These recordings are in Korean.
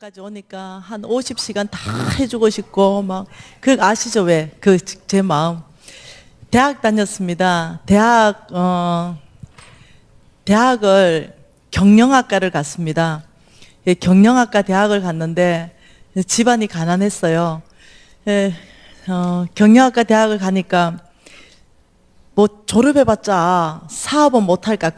까지 오니까 한 50시간 다 해주고 싶고 막 그 아시죠? 왜? 그 제 마음. 대학 다녔습니다. 대학을 경영학과를 갔습니다. 예, 경영학과 대학을 갔는데 집안이 가난했어요. 예, 경영학과 대학을 가니까 뭐 졸업해봤자 사업은 못할까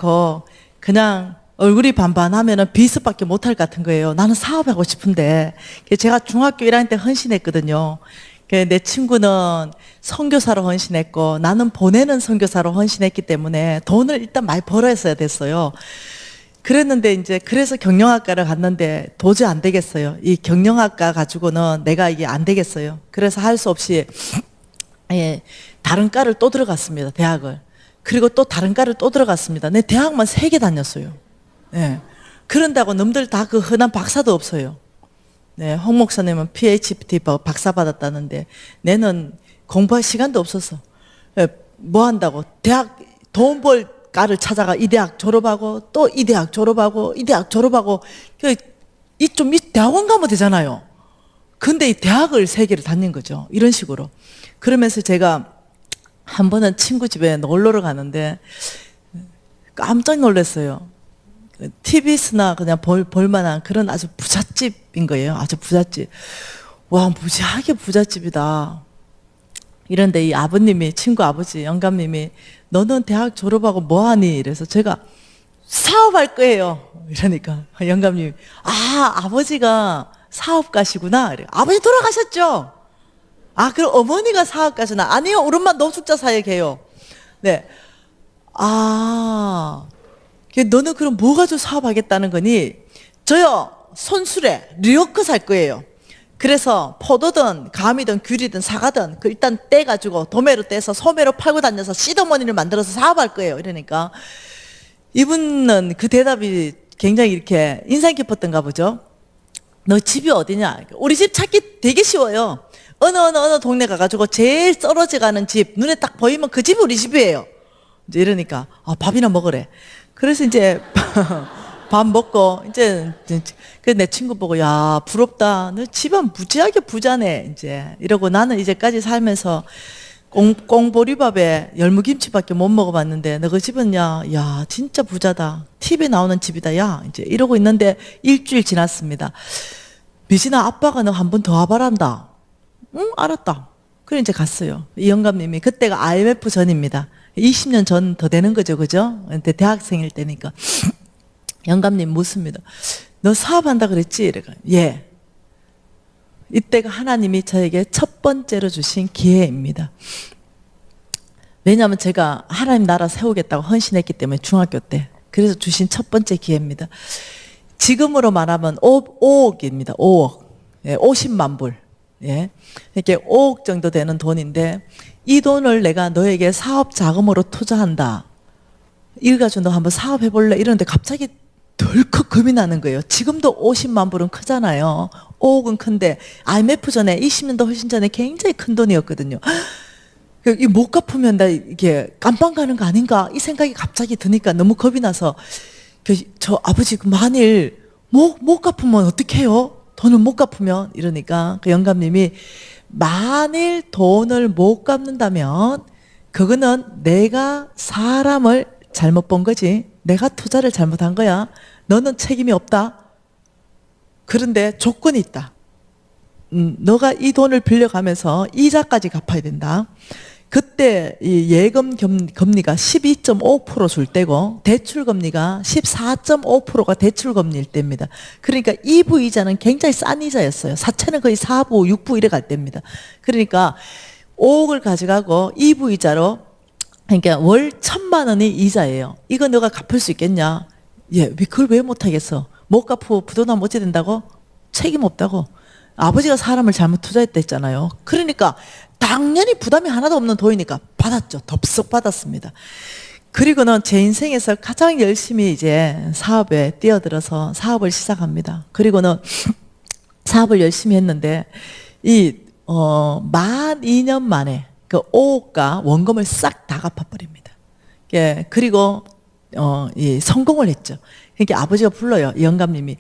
그냥 얼굴이 반반하면은 비스밖에 못할 것 같은 거예요. 나는 사업하고 싶은데 제가 중학교 1학년 때 헌신했거든요. 내 친구는 선교사로 헌신했고 나는 보내는 선교사로 헌신했기 때문에 돈을 일단 많이 벌어야 됐어요. 그랬는데 이제 그래서 경영학과를 갔는데 도저히 안 되겠어요. 이 경영학과 가지고는 내가 이게 안 되겠어요. 그래서 할 수 없이 다른 과를 또 들어갔습니다. 대학을. 그리고 또 다른 과를 또 들어갔습니다. 내 대학만 3개 다녔어요. 예. 그런다고 놈들 다 그 흔한 박사도 없어요. 네, 홍 목사님은 PhD 박사 받았다는데 내는 공부할 시간도 없었어. 예, 뭐 한다고? 대학 돈 벌 과를 찾아가 이 대학 졸업하고 또 이 대학 졸업하고 이 대학 졸업하고 이 대학원 가면 되잖아요. 근데 이 대학을 3개를 다닌 거죠. 이런 식으로. 그러면서 제가 한 번은 친구 집에 놀러를 가는데 깜짝 놀랐어요. TBS나 그냥 볼만한 그런 아주 부잣집인 거예요. 아주 부잣집. 와, 무지하게 부잣집이다. 이런데 이 아버님이, 친구 아버지, 영감님이 너는 대학 졸업하고 뭐 하니? 이래서 제가 사업할 거예요. 이러니까 영감님이 아버지가 사업가시구나. 이래. 아버지 돌아가셨죠? 그럼 어머니가 사업가시나? 아니요, 우리 엄마 노숙자 사역에 계요. 네. 너는 그럼 뭐 가지고 사업하겠다는 거니? 저요, 손수레, 리어크 살 거예요. 그래서 포도든 감이든 귤이든 사과든 일단 떼가지고 도매로 떼서 소매로 팔고 다녀서 시드머니를 만들어서 사업할 거예요. 이러니까 이분은 그 대답이 굉장히 이렇게 인상 깊었던가 보죠. 너 집이 어디냐? 우리 집 찾기 되게 쉬워요. 어느 동네 가가지고 제일 떨어져 가는 집, 눈에 딱 보이면 그 집이 우리 집이에요. 이제 이러니까 밥이나 먹으래. 그래서 이제 밥 먹고 이제 내 친구 보고 야, 부럽다. 너 집안 무지하게 부자네. 이제 이러고 나는 이제까지 살면서 꽁보리밥에 열무김치밖에 못 먹어봤는데 너 그 집은 야 진짜 부자다. TV에 나오는 집이다. 야, 이제 이러고 있는데 일주일 지났습니다. 미진아, 아빠가 너 한 번 더 와봐란다. 응, 알았다. 그래 이제 갔어요. 이 영감님이 그때가 IMF 전입니다. 20년 전 더 되는 거죠, 그죠? 근데 대학생일 때니까. 영감님 묻습니다. 너 사업한다 그랬지? 이래가 예. 이때가 하나님이 저에게 첫 번째로 주신 기회입니다. 왜냐하면 제가 하나님 나라 세우겠다고 헌신했기 때문에 중학교 때. 그래서 주신 첫 번째 기회입니다. 지금으로 말하면 5억입니다. 5억. 예, 50만 불. 예. 이렇게 5억 정도 되는 돈인데 이 돈을 내가 너에게 사업 자금으로 투자한다. 이걸 가지고 너 한번 사업해볼래? 이러는데 갑자기 덜컥 겁이 나는 거예요. 지금도 50만 불은 크잖아요. 5억은 큰데 IMF 전에 20년도 훨씬 전에 굉장히 큰 돈이었거든요. 이 못 갚으면 나 이게 깜빵 가는 거 아닌가? 이 생각이 갑자기 드니까 너무 겁이 나서 저 아버지 만일 못 갚으면 어떡해요? 돈을 못 갚으면 이러니까 그 영감님이 만일 돈을 못 갚는다면 그거는 내가 사람을 잘못 본 거지. 내가 투자를 잘못한 거야. 너는 책임이 없다. 그런데 조건이 있다. 너가 이 돈을 빌려가면서 이자까지 갚아야 된다. 그때 이 예금 금리가 12.5% 줄 때고 대출 금리가 14.5%가 대출 금리일 때입니다. 그러니까 2부 이자는 굉장히 싼 이자였어요. 사채는 거의 4부, 6부 이래 갈 때입니다. 그러니까 5억을 가져가고 2부 이자로 그러니까 월 1,000만 원이 이자예요. 이거 너가 갚을 수 있겠냐? 예, 그걸 왜 못하겠어? 못 갚고 부도나면 어찌 된다고? 책임 없다고. 아버지가 사람을 잘못 투자했다 했잖아요. 그러니까 당연히 부담이 하나도 없는 돈이니까 받았죠. 덥석 받았습니다. 그리고는 제 인생에서 가장 열심히 이제 사업에 뛰어들어서 사업을 시작합니다. 그리고는 사업을 열심히 했는데 만 2년 만에 그 5억과 원금을 싹 다 갚아버립니다. 예, 그리고 성공을 했죠. 그러니까 아버지가 불러요. 영감님이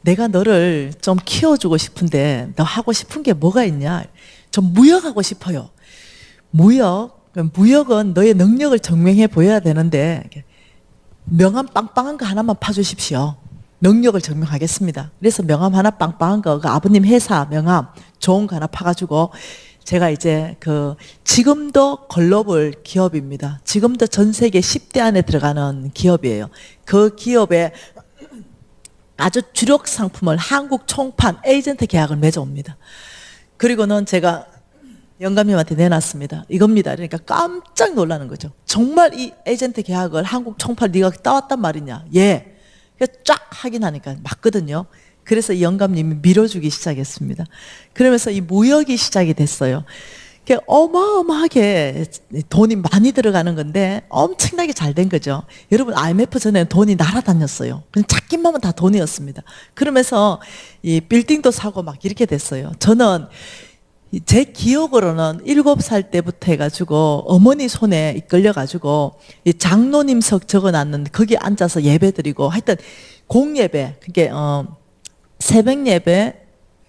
내가 너를 좀 키워주고 싶은데 너 하고 싶은 게 뭐가 있냐? 좀 무역하고 싶어요. 무역은 너의 능력을 증명해 보여야 되는데 명함 빵빵한 거 하나만 파주십시오. 능력을 증명하겠습니다. 그래서 명함 하나 빵빵한 거, 그 아버님 회사 명함 좋은 거 하나 파가지고 제가 이제 지금도 글로벌 기업입니다. 지금도 전 세계 10대 안에 들어가는 기업이에요. 그 기업에 아주 주력 상품을 한국 총판 에이전트 계약을 맺어옵니다. 그리고는 제가 영감님한테 내놨습니다. 이겁니다. 그러니까 깜짝 놀라는 거죠. 정말 이 에이전트 계약을 한국 총판 네가 따왔단 말이냐? 예. 쫙 확인하니까 맞거든요. 그래서 이 영감님이 밀어주기 시작했습니다. 그러면서 이 무역이 시작이 됐어요. 어마어마하게 돈이 많이 들어가는 건데 엄청나게 잘 된 거죠. 여러분 IMF 전에는 돈이 날아다녔어요. 그냥 찾기만 하면 다 돈이었습니다. 그러면서 이 빌딩도 사고 막 이렇게 됐어요. 저는 제 기억으로는 7살 때부터 해가지고 어머니 손에 이끌려가지고 이 장로님석 적어놨는데 거기 앉아서 예배 드리고 하여튼 공예배, 그게 새벽 예배,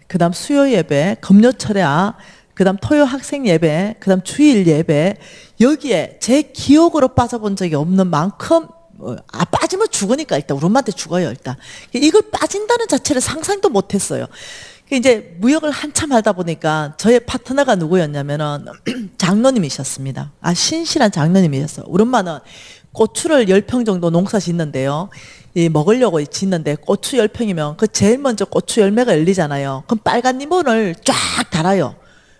그 다음 수요 예배, 금요 철야, 그 다음 토요 학생 예배, 그 다음 주일 예배, 여기에 제 기억으로 빠져본 적이 없는 만큼 빠지면 죽으니까 일단 우리 엄마한테 죽어요. 일단 이걸 빠진다는 자체를 상상도 못했어요. 이제 무역을 한참 하다 보니까 저의 파트너가 누구였냐면은 장로님이셨습니다. 신실한 장로님이셨어요. 우리 엄마는 고추를 10평 정도 농사 짓는데요. 먹으려고 짓는데 고추 10평이면 그 제일 먼저 고추 열매가 열리잖아요. 그럼 빨간 리본을 쫙 달아요.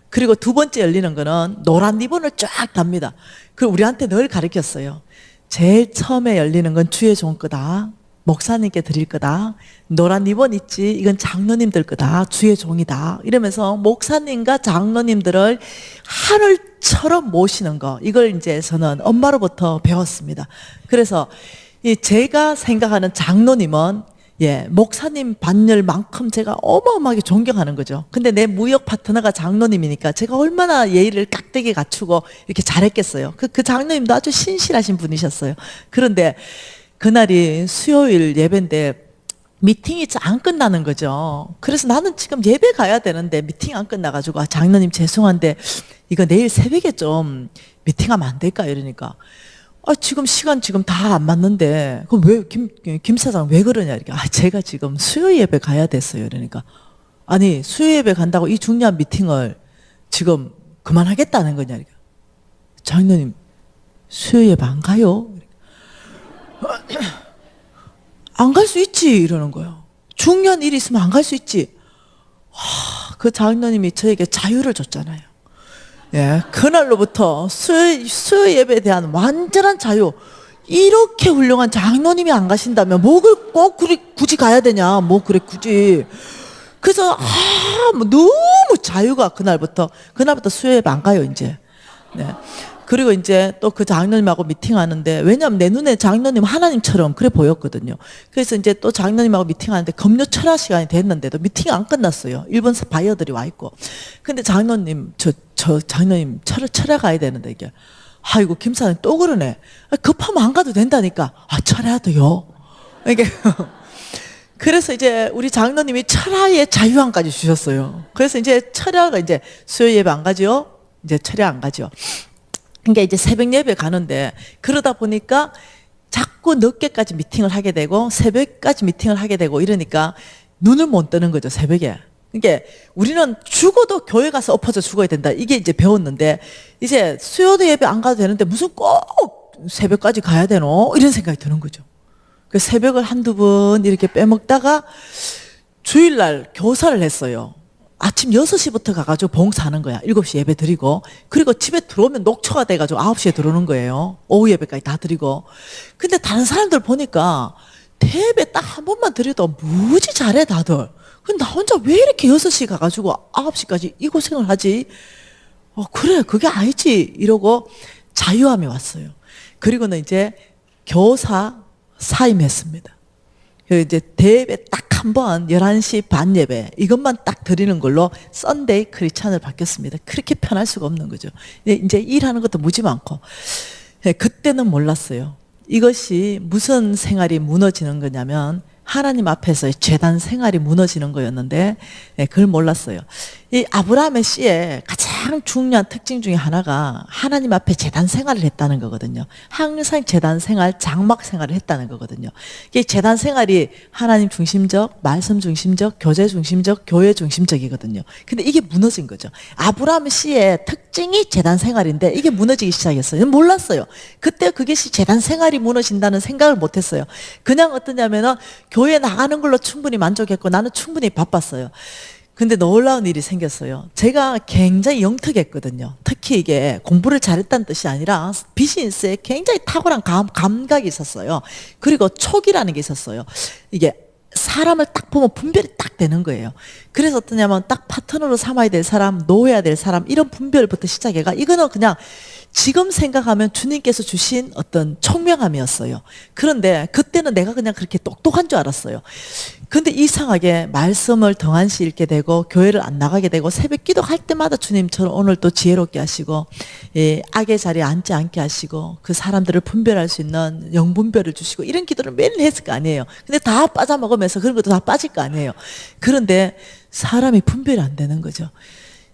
그리고 두 번째 열리는 거는 노란 리본을 쫙 답니다. 그리고 우리한테 늘 가르쳤어요. 제일 처음에 열리는 건 주의 종 거다. 목사님께 드릴 거다. 노란 리본 있지? 이건 장로님들 거다. 주의 종이다. 이러면서 목사님과 장로님들을 하늘처럼 모시는 거. 이걸 이제 저는 엄마로부터 배웠습니다. 그래서 제가 생각하는 장로님은 목사님 반열만큼 제가 어마어마하게 존경하는 거죠. 근데 내 무역 파트너가 장로님이니까 제가 얼마나 예의를 깍되게 갖추고 이렇게 잘했겠어요. 그 장로님도 아주 신실하신 분이셨어요. 그런데 그날이 수요일 예배인데 미팅이 안 끝나는 거죠. 그래서 나는 지금 예배 가야 되는데 미팅 안 끝나가지고 장로님 죄송한데 이거 내일 새벽에 좀 미팅하면 안 될까 이러니까 지금 시간 지금 다 안 맞는데 그럼 왜 김 사장 왜 그러냐 이렇게 제가 지금 수요 예배 가야 됐어요 이러니까 아니 수요 예배 간다고 이 중요한 미팅을 지금 그만하겠다는 거냐 이렇게 장로님 수요 예배 안 가요? 안 갈 수 있지 이러는 거예요. 중요한 일이 있으면 안 갈 수 있지. 그 장로님이 저에게 자유를 줬잖아요. 그날로부터 수요 예배에 대한 완전한 자유. 이렇게 훌륭한 장로님이 안 가신다면 뭐 꼭 굳이 가야 되냐? 뭐 그래 굳이. 그래서 뭐 너무 자유가 그날부터 수요 예배 안 가요 이제. 그리고 이제 또 그 장로님하고 미팅하는데 왜냐하면 내 눈에 장로님 하나님처럼 그래 보였거든요. 그래서 이제 또 장로님하고 미팅하는데 금요 철야 시간이 됐는데도 미팅이 안 끝났어요. 일본 바이어들이 와 있고. 근데 장로님 저 장로님 철야 가야 되는데 이게 아이고 김사님 또 그러네. 급하면 안 가도 된다니까. 철야도요. 이게 그래서 이제 우리 장로님이 철야의 자유함까지 주셨어요. 그래서 이제 철야가 이제 수요 예배 안 가죠. 이제 철야 안 가죠. 그러니까 이제 새벽 예배 가는데 그러다 보니까 자꾸 늦게까지 미팅을 하게 되고 새벽까지 미팅을 하게 되고 이러니까 눈을 못 뜨는 거죠 새벽에. 그러니까 우리는 죽어도 교회 가서 엎어져 죽어야 된다 이게 이제 배웠는데 이제 수요도 예배 안 가도 되는데 무슨 꼭 새벽까지 가야 되노 이런 생각이 드는 거죠. 그 새벽을 한두 번 이렇게 빼먹다가 주일날 교사를 했어요. 아침 6시부터 가가지고 봉사하는 거야. 7시 예배 드리고. 그리고 집에 들어오면 녹초가 돼가지고 9시에 들어오는 거예요. 오후 예배까지 다 드리고. 근데 다른 사람들 보니까 대예배 딱 한 번만 드려도 무지 잘해 다들. 근데 나 혼자 왜 이렇게 6시 가가지고 9시까지 이 고생을 하지? 그래 그게 아니지 이러고 자유함이 왔어요. 그리고는 이제 교사 사임했습니다. 이제 대예배 딱 한 번 11시 반 예배 이것만 딱 드리는 걸로 썬데이 크리스찬을 바뀌었습니다. 그렇게 편할 수가 없는 거죠. 이제 일하는 것도 무지 많고 그때는 몰랐어요. 이것이 무슨 생활이 무너지는 거냐면 하나님 앞에서의 제단 생활이 무너지는 거였는데 그걸 몰랐어요. 이 아브라함의 씨의 가장 중요한 특징 중에 하나가 하나님 앞에 제단 생활을 했다는 거거든요. 항상 제단 생활, 장막 생활을 했다는 거거든요. 이 제단 생활이 하나님 중심적, 말씀 중심적, 교제 중심적, 교회 중심적이거든요. 근데 이게 무너진 거죠. 아브라함의 씨의 특징이 제단 생활인데 이게 무너지기 시작했어요. 몰랐어요. 그때 그것이 제단 생활이 무너진다는 생각을 못했어요. 그냥 어떠냐면은 교회 나가는 걸로 충분히 만족했고 나는 충분히 바빴어요. 근데 놀라운 일이 생겼어요. 제가 굉장히 영특했거든요. 특히 이게 공부를 잘했다는 뜻이 아니라 비즈니스에 굉장히 탁월한 감각이 있었어요. 그리고 촉이라는 게 있었어요. 이게 사람을 딱 보면 분별이 딱 되는 거예요. 그래서 어떠냐면 딱 파트너로 삼아야 될 사람, 놓아야 될 사람 이런 분별부터 시작해가 이거는 그냥 지금 생각하면 주님께서 주신 어떤 총명함이었어요. 그런데 그때는 내가 그냥 그렇게 똑똑한 줄 알았어요. 근데 이상하게 말씀을 덩한시 읽게 되고 교회를 안 나가게 되고 새벽 기도할 때마다 주님처럼 오늘 또 지혜롭게 하시고 악의 자리에 앉지 않게 하시고 그 사람들을 분별할 수 있는 영분별을 주시고 이런 기도를 매일 했을 거 아니에요. 근데 다 빠져먹으면서 그런 것도 다 빠질 거 아니에요. 그런데 사람이 분별이 안 되는 거죠.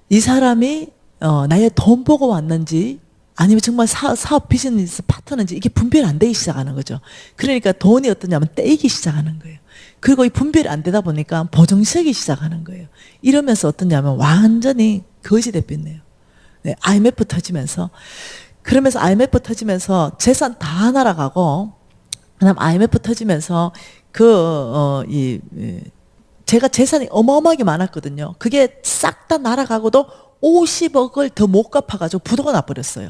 이 사람이 나의 돈 보고 왔는지 아니면 정말 사업 비즈니스 파트너인지 이게 분별이 안 되기 시작하는 거죠. 그러니까 돈이 어떠냐면 떼이기 시작하는 거예요. 그리고 이 분별이 안 되다 보니까 보정쓰기 시작하는 거예요. 이러면서 어떠냐면 완전히 거지 돼버렸네요. 네, IMF 터지면서 그러면서 IMF 터지면서 재산 다 날아가고 그다음 IMF 터지면서 제가 재산이 어마어마하게 많았거든요. 그게 싹 다 날아가고도 50억을 더 못 갚아가지고 부도가 나버렸어요.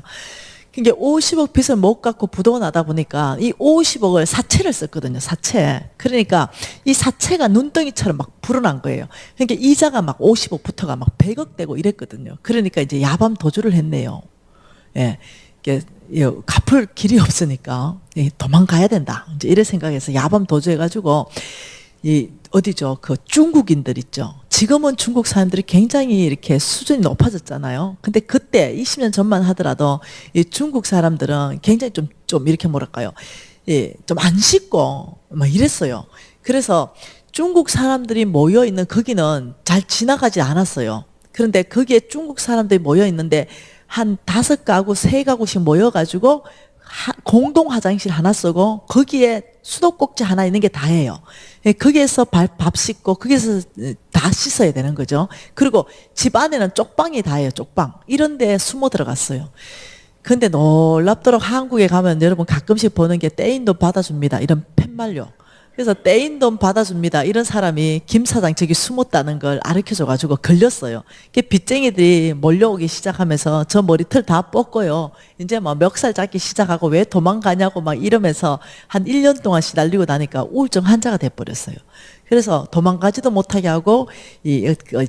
이게 50억 빚을 못 갚고 부도가 나다 보니까 이 50억을 사채를 썼거든요. 사채. 그러니까 이 사채가 눈덩이처럼 막 불어난 거예요. 그러니까 이자가 막 50억부터가 막 100억 되고 이랬거든요. 그러니까 이제 야밤 도주를 했네요. 예. 이게 갚을 길이 없으니까 도망가야 된다. 이제 이래 생각해서 야밤 도주해가지고 어디죠? 그 중국인들 있죠. 지금은 중국 사람들이 굉장히 이렇게 수준이 높아졌잖아요. 근데 그때 20년 전만 하더라도 이 중국 사람들은 굉장히 좀 이렇게 뭐랄까요? 좀 안 씻고 막 이랬어요. 그래서 중국 사람들이 모여 있는 거기는 잘 지나가지 않았어요. 그런데 거기에 중국 사람들이 모여 있는데 한 5가구, 3가구씩 모여가지고 공동 화장실 하나 쓰고 거기에 수도꼭지 하나 있는 게 다예요. 거기에서 밥 씻고 거기서 다 씻어야 되는 거죠. 그리고 집 안에는 쪽방이 다예요. 쪽방. 이런 데 숨어 들어갔어요. 근데 놀랍도록 한국에 가면 여러분 가끔씩 보는 게 떼인 돈 받아줍니다. 이런 팻말요. 그래서 떼인 돈 받아줍니다. 이런 사람이 김 사장 저기 숨었다는 걸 가르쳐줘가지고 걸렸어요. 빚쟁이들이 몰려오기 시작하면서 저 머리털 다 뽑고요. 이제 막 멱살 잡기 시작하고 왜 도망가냐고 막 이러면서 한 1년 동안 시달리고 나니까 우울증 환자가 돼버렸어요. 그래서 도망가지도 못하게 하고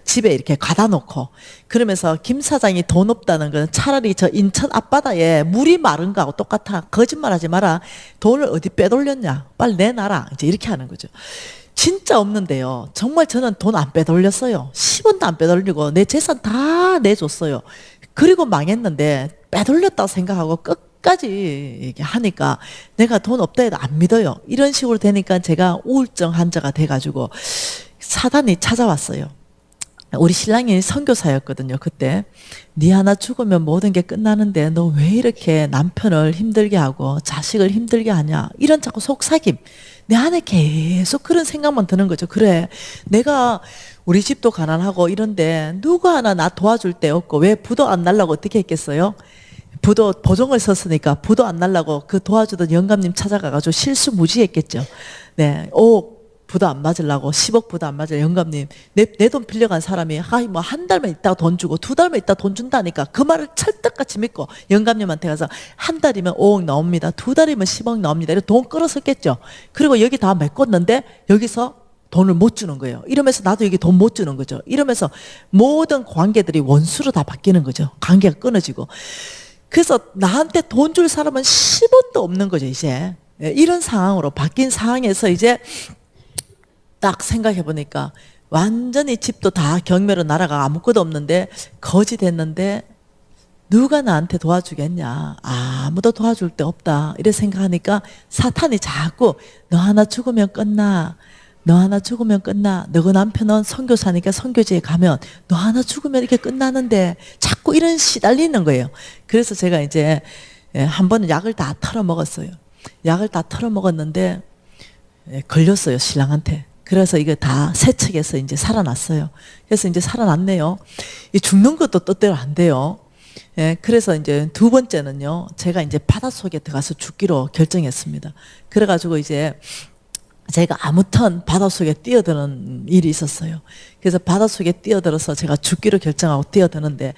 집에 이렇게 가다 놓고 그러면서 김 사장이 돈 없다는 건 차라리 저 인천 앞바다에 물이 마른 거하고 똑같아. 거짓말하지 마라. 돈을 어디 빼돌렸냐. 빨리 내놔라. 이제 이렇게 하는 거죠. 진짜 없는데요. 정말 저는 돈 안 빼돌렸어요. 10원도 안 빼돌리고 내 재산 다 내줬어요. 그리고 망했는데 빼돌렸다고 생각하고 끝까지 이렇게 하니까 내가 돈 없다 해도 안 믿어요. 이런 식으로 되니까 제가 우울증 환자가 돼가지고 사단이 찾아왔어요. 우리 신랑이 선교사였거든요. 그때 네 하나 죽으면 모든 게 끝나는데 너 왜 이렇게 남편을 힘들게 하고 자식을 힘들게 하냐. 이런 자꾸 속삭임. 내 안에 계속 그런 생각만 드는 거죠. 그래 내가 우리 집도 가난하고 이런데 누구 하나 나 도와줄 데 없고 왜 부도 안 날라고 어떻게 했겠어요? 부도 보정을 썼으니까 부도 안 날라고 그 도와주던 영감님 찾아가가지고 실수 무지했겠죠. 네, 부도 안 맞으려고 10억 부도 안 맞을 영감님 내 돈 빌려간 사람이 뭐 한 달만 있다가 돈 주고 2달만 있다가 돈 준다니까 그 말을 찰떡같이 믿고 영감님한테 가서 한 달이면 5억 나옵니다. 2달이면 10억 나옵니다. 이렇게 돈 끌어섰겠죠. 그리고 여기 다 메꿨는데 여기서 돈을 못 주는 거예요. 이러면서 나도 여기 돈 못 주는 거죠. 이러면서 모든 관계들이 원수로 다 바뀌는 거죠. 관계가 끊어지고. 그래서 나한테 돈 줄 사람은 10원도 없는 거죠, 이제. 이런 상황으로 바뀐 상황에서 이제 딱 생각해 보니까 완전히 집도 다 경매로 날아가 아무것도 없는데 거지 됐는데 누가 나한테 도와주겠냐. 아무도 도와줄 데 없다. 이래 생각하니까 사탄이 자꾸 너 하나 죽으면 끝나. 너 하나 죽으면 끝나. 너그 남편은 선교사니까 선교지에 가면 너 하나 죽으면 이렇게 끝나는데 자꾸 이런 시달리는 거예요. 그래서 제가 이제 한 번은 약을 다 털어 먹었어요. 약을 다 털어 먹었는데 걸렸어요, 신랑한테. 그래서 이거 다 세척해서 이제 살아났어요. 그래서 이제 살아났네요. 이 죽는 것도 뜻대로 안 돼요. 그래서 이제 두 번째는요, 제가 이제 바닷속에 들어가서 죽기로 결정했습니다. 그래가지고 이제 제가 아무튼 바닷속에 뛰어드는 일이 있었어요. 그래서 바닷속에 뛰어들어서 제가 죽기로 결정하고 뛰어드는데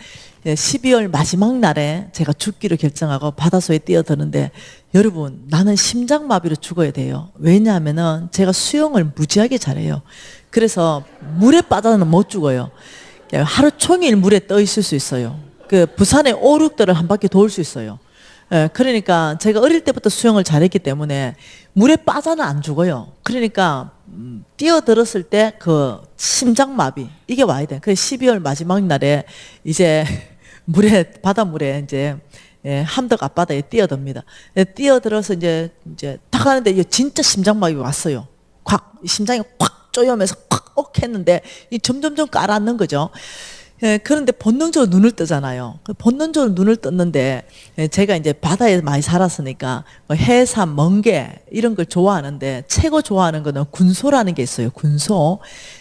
12월 마지막 날에 제가 죽기로 결정하고 바닷속에 뛰어드는데 여러분, 나는 심장마비로 죽어야 돼요. 왜냐하면은 제가 수영을 무지하게 잘해요. 그래서 물에 빠져는 못 죽어요. 하루 종일 물에 떠 있을 수 있어요. 그 부산의 오륙들을 한 바퀴 돌 수 있어요. 그러니까 제가 어릴 때부터 수영을 잘했기 때문에 물에 빠져는 안 죽어요. 그러니까 뛰어들었을 때 그 심장마비 이게 와야 돼. 그래서 12월 마지막 날에 이제 바닷물에 이제 함덕 앞바다에 뛰어듭니다. 뛰어들어서 이제 딱 하는데 진짜 심장마비 왔어요. 콱 심장이 콱 쪼여면서 콱 했는데 이 점점점 깔아앉는 거죠. 그런데 본능적으로 눈을 뜨잖아요. 본능적으로 눈을 떴는데 제가 이제 바다에 많이 살았으니까 해삼, 멍게 이런 걸 좋아하는데 최고 좋아하는 거는 군소라는 게 있어요. 군소.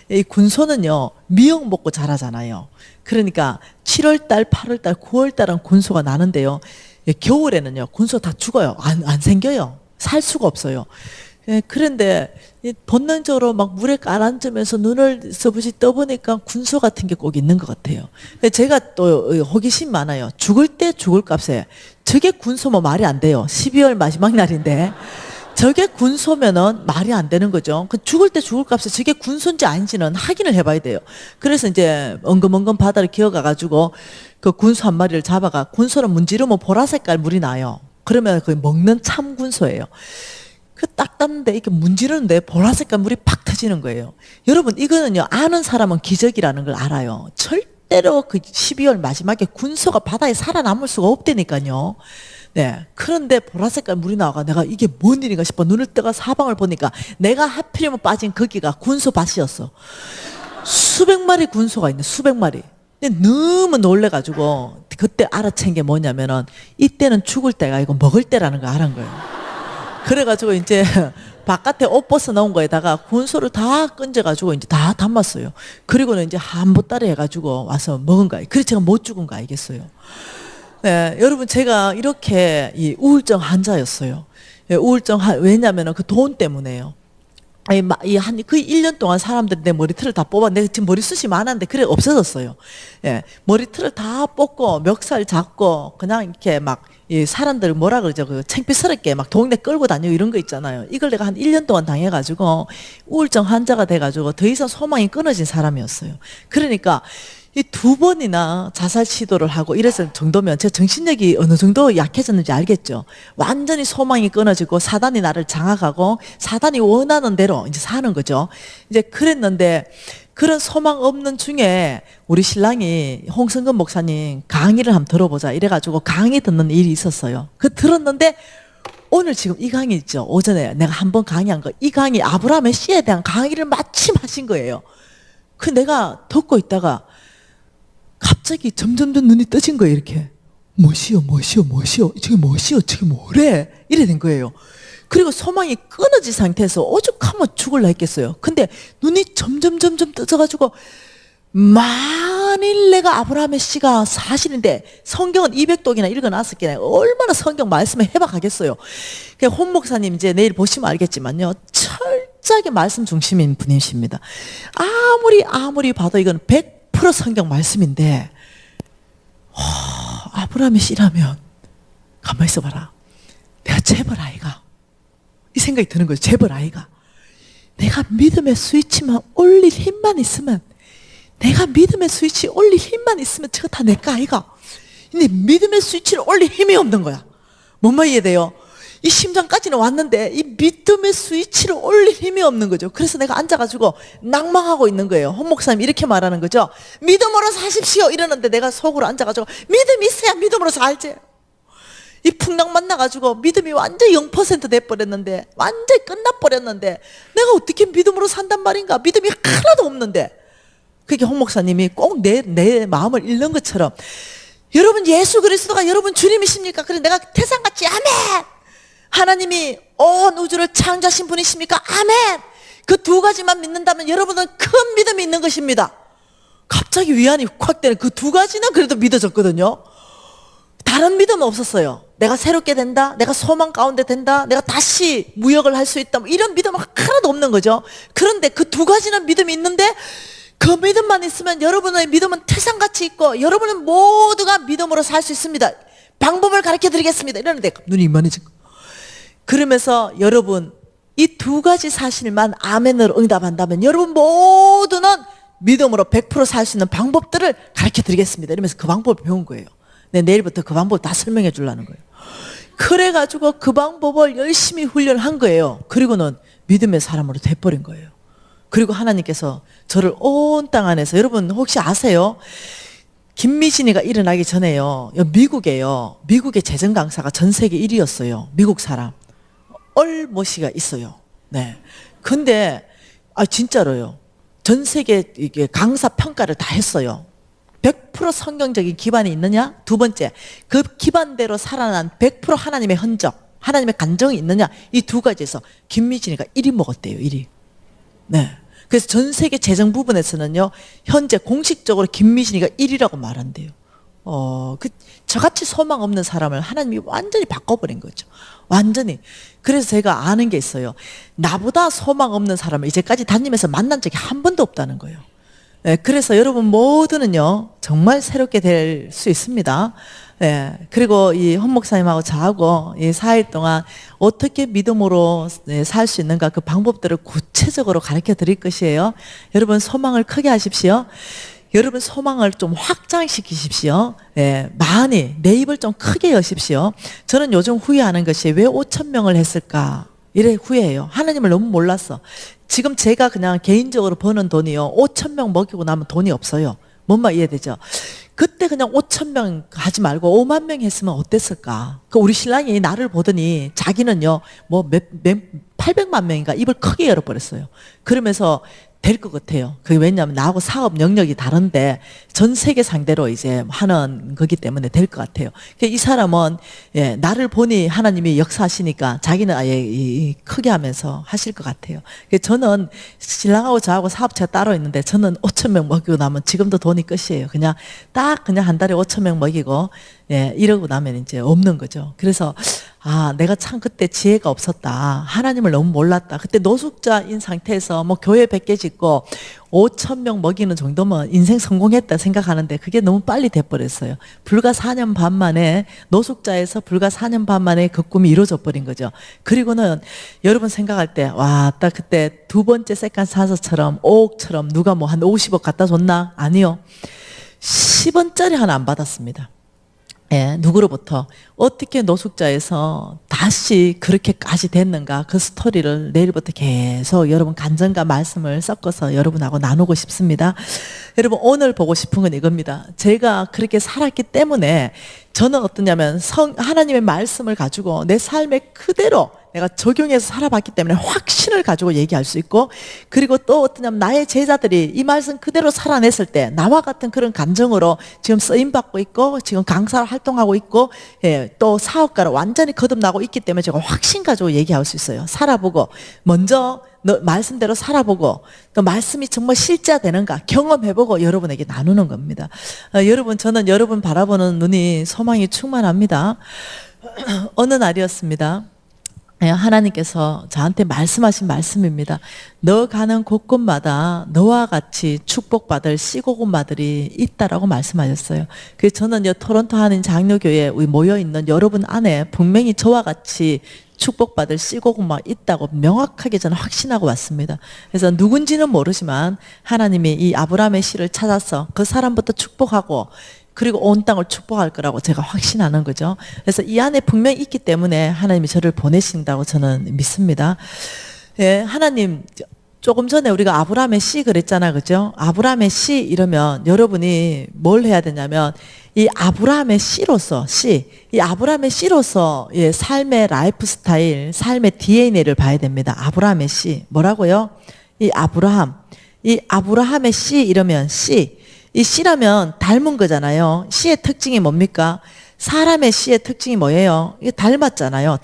이 군소는요, 미역 먹고 자라잖아요. 그러니까 7월달, 8월달, 9월달은 군소가 나는데요. 겨울에는요, 군소 다 죽어요. 안 생겨요. 살 수가 없어요. 그런데 본능적으로 막 물에 가라앉으면서 눈을 서부시 떠보니까 군소 같은 게 꼭 있는 것 같아요. 제가 또 호기심 많아요. 죽을 때 죽을 값에 저게 군소면 말이 안 돼요. 12월 마지막 날인데 저게 군소면은 말이 안 되는 거죠. 그 죽을 때 죽을 값에 저게 군소인지 아닌지는 확인을 해봐야 돼요. 그래서 이제 엉금엉금 바다를 기어가가지고 그 군소 한 마리를 잡아가, 군소는 문지르면 보라색깔 물이 나요. 그러면 그 먹는 참 군소예요. 딱 땄는데 이렇게 문지르는데 보라색깔 물이 팍 터지는 거예요. 여러분, 이거는요, 아는 사람은 기적이라는 걸 알아요. 절대로 그 12월 마지막에 군소가 바다에 살아남을 수가 없다니까요. 네. 그런데 보라색깔 물이 나와가 내가 이게 뭔 일인가 싶어 눈을 뜨가 사방을 보니까 내가 하필이면 빠진 거기가 군소 밭이었어. 수백 마리 군소가 있네, 수백 마리. 근데 너무 놀래가지고 그때 알아챈 게 뭐냐면은 이때는 죽을 때가 아니고 먹을 때라는 걸 알은 거예요. 그래가지고 이제 바깥에 옷 벗어 나온 거에다가 군소를 다 건져가지고 이제 다 담았어요. 그리고는 이제 한 보따리 해가지고 와서 먹은 거예요. 그래서 제가 못 죽은 거 알겠어요. 네, 여러분, 제가 이렇게 이 우울증 환자였어요. 왜냐면은 그 돈 때문에요. 거의 1년 동안 사람들이 내 머리털을 다 뽑아. 내가 지금 머리숱이 많았는데 그래 없어졌어요. 예, 머리털을 다 뽑고 멱살 잡고 그냥 이렇게 막 이 사람들 뭐라 그러죠? 그 창피스럽게 막 동네 끌고 다니고 이런 거 있잖아요. 이걸 내가 한 1년 동안 당해가지고 우울증 환자가 돼가지고 더 이상 소망이 끊어진 사람이었어요. 그러니까 이 2번이나 자살 시도를 하고 이랬을 정도면 제 정신력이 어느 정도 약해졌는지 알겠죠. 완전히 소망이 끊어지고 사단이 나를 장악하고 사단이 원하는 대로 이제 사는 거죠. 이제 그랬는데 그런 소망 없는 중에 우리 신랑이 홍성근 목사님 강의를 한번 들어보자 이래가지고 강의 듣는 일이 있었어요. 그 들었는데 오늘 지금 이 강의 있죠. 오전에 내가 한번 강의한 거, 이 강의 아브라함의 씨에 대한 강의를 마침 하신 거예요. 그 내가 듣고 있다가 갑자기 점점점 눈이 떠진 거예요. 이렇게 뭐시여 저게 뭐시여 저게 뭐래 이래 된 거예요. 그리고 소망이 끊어진 상태에서 오죽하면 죽을라 했겠어요. 근데 눈이 점점점 떠져가지고 만일 내가 아브라함의 씨가 사실인데 성경은 200독이나 읽어놨을 게 얼마나 성경 말씀에 해박하겠어요. 홍 목사님 이제 내일 보시면 알겠지만요, 철저하게 말씀 중심인 분이십니다. 아무리 봐도 이건 100% 성경 말씀인데 아브라함의 씨라면 가만히 있어봐라. 내가 제발 아이가 이 생각이 드는 거죠. 제발 아이가 내가 믿음의 스위치만 올릴 힘만 있으면, 내가 믿음의 스위치 올릴 힘만 있으면 저거 다 내거 아이가. 근데 믿음의 스위치를 올릴 힘이 없는 거야. 뭔 말 이해돼요? 이 심장까지는 왔는데 이 믿음의 스위치를 올릴 힘이 없는 거죠. 그래서 내가 앉아가지고 낭망하고 있는 거예요. 홍 목사님 이렇게 말하는 거죠. 믿음으로 사십시오 이러는데 내가 속으로 앉아가지고 믿음이 있어야 믿음으로 살지. 이 풍랑 만나가지고 믿음이 완전히 0% 돼버렸는데, 완전히 끝나버렸는데, 내가 어떻게 믿음으로 산단 말인가? 믿음이 하나도 없는데. 그게 홍 목사님이 꼭 내 마음을 읽는 것처럼, 여러분 예수 그리스도가 여러분 주님이십니까? 그래 내가 태산같이 아멘! 하나님이 온 우주를 창조하신 분이십니까? 아멘! 그 두 가지만 믿는다면 여러분은 큰 믿음이 있는 것입니다. 갑자기 위안이 확 되는 그 두 가지는 그래도 믿어졌거든요. 다른 믿음은 없었어요. 내가 새롭게 된다, 내가 소망 가운데 된다, 내가 다시 무역을 할 수 있다, 이런 믿음은 하나도 없는 거죠. 그런데 그 두 가지는 믿음이 있는데 그 믿음만 있으면 여러분의 믿음은 태산같이 있고 여러분은 모두가 믿음으로 살 수 있습니다. 방법을 가르쳐 드리겠습니다. 이러는데 눈이 이만해지고, 그러면서 여러분 이 두 가지 사실만 아멘으로 응답한다면 여러분 모두는 믿음으로 100% 살 수 있는 방법들을 가르쳐 드리겠습니다. 이러면서 그 방법을 배운 거예요. 네, 내일부터 그 방법 다 설명해 주려는 거예요. 그래가지고 그 방법을 열심히 훈련한 거예요. 그리고는 믿음의 사람으로 돼버린 거예요. 그리고 하나님께서 저를 온 땅 안에서, 여러분 혹시 아세요? 김미진이가 일어나기 전에요, 미국에요, 미국의 재정 강사가 전 세계 1위였어요. 미국 사람 얼모씨가 있어요. 네. 근데 진짜로요, 전 세계 이게 강사 평가를 다 했어요. 100% 성경적인 기반이 있느냐? 두 번째, 그 기반대로 살아난 100% 하나님의 흔적, 하나님의 간정이 있느냐? 이 두 가지에서 김미진이가 1위 먹었대요. 1위. 네. 그래서 전 세계 재정 부분에서는요, 현재 공식적으로 김미진이가 1위라고 말한대요. 저같이 소망 없는 사람을 하나님이 완전히 바꿔버린 거죠. 완전히. 그래서 제가 아는 게 있어요. 나보다 소망 없는 사람을 이제까지 다니면서 만난 적이 한 번도 없다는 거예요. 네, 그래서 여러분 모두는요, 정말 새롭게 될 수 있습니다. 네, 그리고 이 헌 목사님하고 저하고 이 4일 동안 어떻게 믿음으로 살 수 있는가, 그 방법들을 구체적으로 가르쳐 드릴 것이에요. 여러분 소망을 크게 하십시오. 여러분 소망을 좀 확장시키십시오. 네, 많이 내 입을 좀 크게 여십시오. 저는 요즘 후회하는 것이 왜 5,000명을 했을까? 이래 후회해요. 하나님을 너무 몰랐어. 지금 제가 그냥 개인적으로 버는 돈이요, 5,000명 먹이고 나면 돈이 없어요. 뭔 말 이해되죠? 그때 그냥 5,000명 하지 말고 5만 명 했으면 어땠을까? 그 우리 신랑이 나를 보더니 자기는요, 800만 명인가 입을 크게 열어버렸어요. 그러면서 될 것 같아요. 그게 왜냐하면 나하고 사업 영역이 다른데 전 세계 상대로 이제 하는 거기 때문에 될 것 같아요. 이 사람은 나를 보니 하나님이 역사하시니까 자기는 아예 크게 하면서 하실 것 같아요. 저는 신랑하고 저하고 사업체가 따로 있는데 저는 5,000명 먹이고 나면 지금도 돈이 끝이에요. 그냥 한 달에 5,000명 먹이고 이러고 나면 이제 없는 거죠. 그래서 내가 참 그때 지혜가 없었다. 하나님을 너무 몰랐다. 그때 노숙자인 상태에서 교회 100개 짓고 5,000명 먹이는 정도면 인생 성공했다 생각하는데 그게 너무 빨리 돼버렸어요. 불과 4년 반 만에, 노숙자에서 불과 4년 반 만에 그 꿈이 이루어져 버린 거죠. 그리고는 여러분 생각할 때, 딱 그때 두 번째 세컨사서처럼 5억처럼 누가 한 50억 갖다 줬나? 아니요. 10원짜리 하나 안 받았습니다. 누구로부터 어떻게 노숙자에서 다시 그렇게까지 됐는가, 그 스토리를 내일부터 계속 여러분 간증과 말씀을 섞어서 여러분하고 나누고 싶습니다. 여러분 오늘 보고 싶은 건 이겁니다. 제가 그렇게 살았기 때문에 저는 어떠냐면 하나님의 말씀을 가지고 내 삶에 그대로 내가 적용해서 살아봤기 때문에 확신을 가지고 얘기할 수 있고, 그리고 또 어떠냐면 나의 제자들이 이 말씀 그대로 살아냈을 때 나와 같은 그런 감정으로 지금 쓰임받고 있고 지금 강사로 활동하고 있고 또 사업가로 완전히 거듭나고 있기 때문에 제가 확신 가지고 얘기할 수 있어요. 살아보고 먼저 말씀대로 살아보고 또 말씀이 정말 실제되는가 경험해보고 여러분에게 나누는 겁니다. 여러분, 저는 여러분 바라보는 눈이 소망이 충만합니다. 어느 날이었습니다. 하나님께서 저한테 말씀하신 말씀입니다. 너 가는 곳곳마다 너와 같이 축복받을 씨고구마들이 있다라고 말씀하셨어요. 그래서 저는 토론토 한인 장로교회에 모여있는 여러분 안에 분명히 저와 같이 축복받을 씨고구마 있다고 명확하게 저는 확신하고 왔습니다. 그래서 누군지는 모르지만 하나님이 이 아브라함의 씨를 찾아서 그 사람부터 축복하고 그리고 온 땅을 축복할 거라고 제가 확신하는 거죠. 그래서 이 안에 분명히 있기 때문에 하나님이 저를 보내신다고 저는 믿습니다. 하나님 조금 전에 우리가 아브라함의 씨 그랬잖아, 그죠? 아브라함의 씨 이러면 여러분이 뭘 해야 되냐면 이 아브라함의 씨로서 이 아브라함의 씨로서 예, 삶의 라이프 스타일, 삶의 DNA를 봐야 됩니다. 아브라함의 씨 뭐라고요? 이 아브라함의 씨 이러면 이 씨라면 닮은 거잖아요. 씨의 특징이 뭡니까? 사람의 씨의 특징이 뭐예요? 이게 닮았잖아요.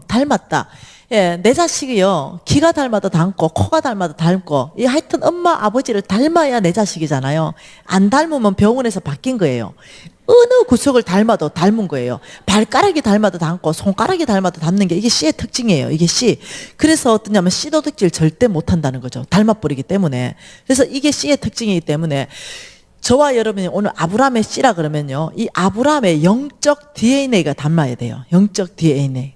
닮았다. 예, 내 자식이요. 키가 닮아도 닮고, 코가 닮아도 닮고, 이 하여튼 엄마, 아버지를 닮아야 내 자식이잖아요. 안 닮으면 병원에서 바뀐 거예요. 어느 구석을 닮아도 닮은 거예요. 발가락이 닮아도 닮고, 손가락이 닮아도 닮는 게 이게 씨의 특징이에요. 이게 씨. 그래서 어떠냐면 씨도둑질 절대 못 한다는 거죠. 닮아버리기 때문에. 그래서 이게 씨의 특징이기 때문에 저와 여러분이 오늘 아브라함의 씨라 그러면요. 이 아브라함의 영적 DNA가 닮아야 돼요. 영적 DNA.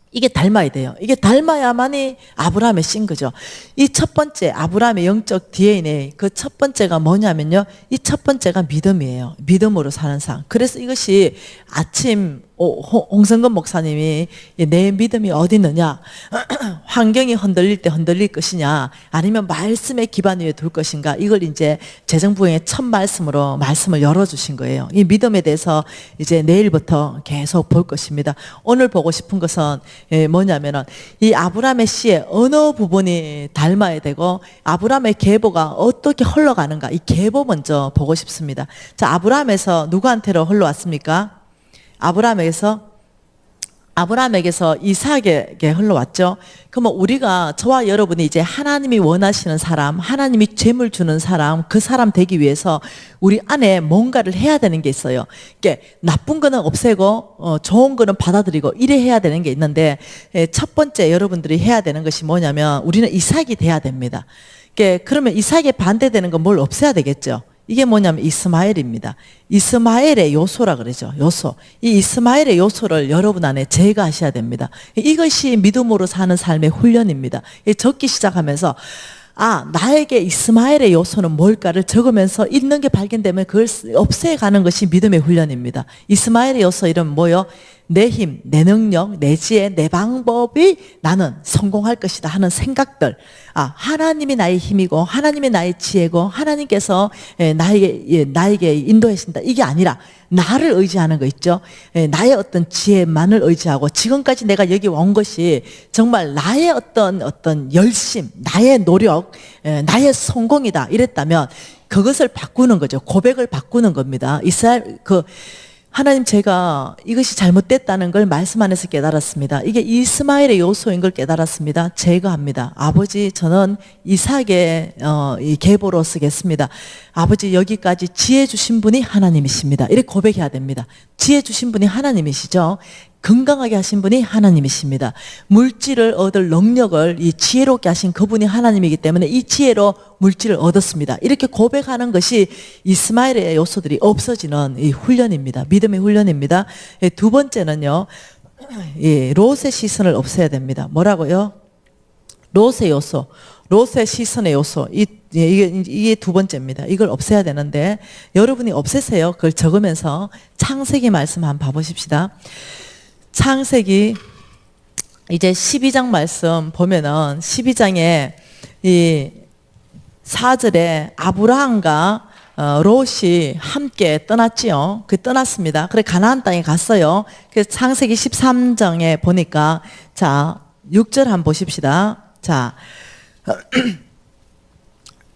이게 닮아야 돼요. 이게 닮아야만이 아브라함의 씨인 거죠. 이 첫 번째 아브라함의 영적 DNA 그 첫 번째가 뭐냐면요. 이 첫 번째가 믿음이에요. 믿음으로 사는 삶. 그래서 이것이 아침 홍성근 목사님이 내 믿음이 어디 있느냐 환경이 흔들릴 때 흔들릴 것이냐 아니면 말씀의 기반 위에 둘 것인가 이걸 이제 재정부행의 첫 말씀으로 말씀을 열어주신 거예요. 이 믿음에 대해서 이제 내일부터 계속 볼 것입니다. 오늘 보고 싶은 것은 뭐냐면은 이 아브라함의 씨의 어느 부분이 닮아야 되고 아브라함의 계보가 어떻게 흘러가는가 이 계보 먼저 보고 싶습니다. 자, 아브라함에서 누구한테로 흘러왔습니까? 아브라함에게서 이삭에게 흘러왔죠. 그러면 우리가 저와 여러분이 이제 하나님이 원하시는 사람, 하나님이 재물 주는 사람, 그 사람 되기 위해서 우리 안에 뭔가를 해야 되는 게 있어요. 이게 나쁜 거는 없애고 좋은 거는 받아들이고 이래 해야 되는 게 있는데 첫 번째 여러분들이 해야 되는 것이 뭐냐면 우리는 이삭이 돼야 됩니다. 그러면 이삭에 반대되는 건 뭘 없애야 되겠죠. 이게 뭐냐면 이스마엘입니다. 이스마엘의 요소라 그러죠. 요소. 이 이스마엘의 요소를 여러분 안에 제거하셔야 됩니다. 이것이 믿음으로 사는 삶의 훈련입니다. 적기 시작하면서 나에게 이스마엘의 요소는 뭘까를 적으면서 있는 게 발견되면 그걸 없애가는 것이 믿음의 훈련입니다. 이스마엘의 요소 이름 뭐요? 내 힘, 내 능력, 내 지혜, 내 방법이 나는 성공할 것이다 하는 생각들. 하나님이 나의 힘이고 하나님이 나의 지혜고 하나님께서 나에게 인도하신다. 이게 아니라 나를 의지하는 거 있죠. 나의 어떤 지혜만을 의지하고 지금까지 내가 여기 온 것이 정말 나의 어떤 열심, 나의 노력, 나의 성공이다 이랬다면 그것을 바꾸는 거죠. 고백을 바꾸는 겁니다. 하나님 제가 이것이 잘못됐다는 걸 말씀 안에서 깨달았습니다. 이게 이스마엘의 요소인 걸 깨달았습니다. 제거합니다. 아버지 저는 이삭의 이 계보로 쓰겠습니다. 아버지 여기까지 지혜 주신 분이 하나님이십니다. 이렇게 고백해야 됩니다. 지혜 주신 분이 하나님이시죠. 건강하게 하신 분이 하나님이십니다. 물질을 얻을 능력을 이 지혜롭게 하신 그분이 하나님이기 때문에 이 지혜로 물질을 얻었습니다. 이렇게 고백하는 것이 이스마엘의 요소들이 없어지는 이 훈련입니다. 믿음의 훈련입니다. 두 번째는요. 롯의 시선을 없애야 됩니다. 뭐라고요? 롯의 요소. 롯의 시선의 요소. 이게 두 번째입니다. 이걸 없애야 되는데 여러분이 없애세요. 그걸 적으면서 창세기 말씀 한번 봐보십시다. 창세기 이제 12장 말씀 보면은 12장에 이 4절에 아브라함과 롯이 함께 떠났지요. 떠났습니다. 그래 가나안 땅에 갔어요. 그래서 창세기 13장에 보니까 자 6절 한번 보십시다. 자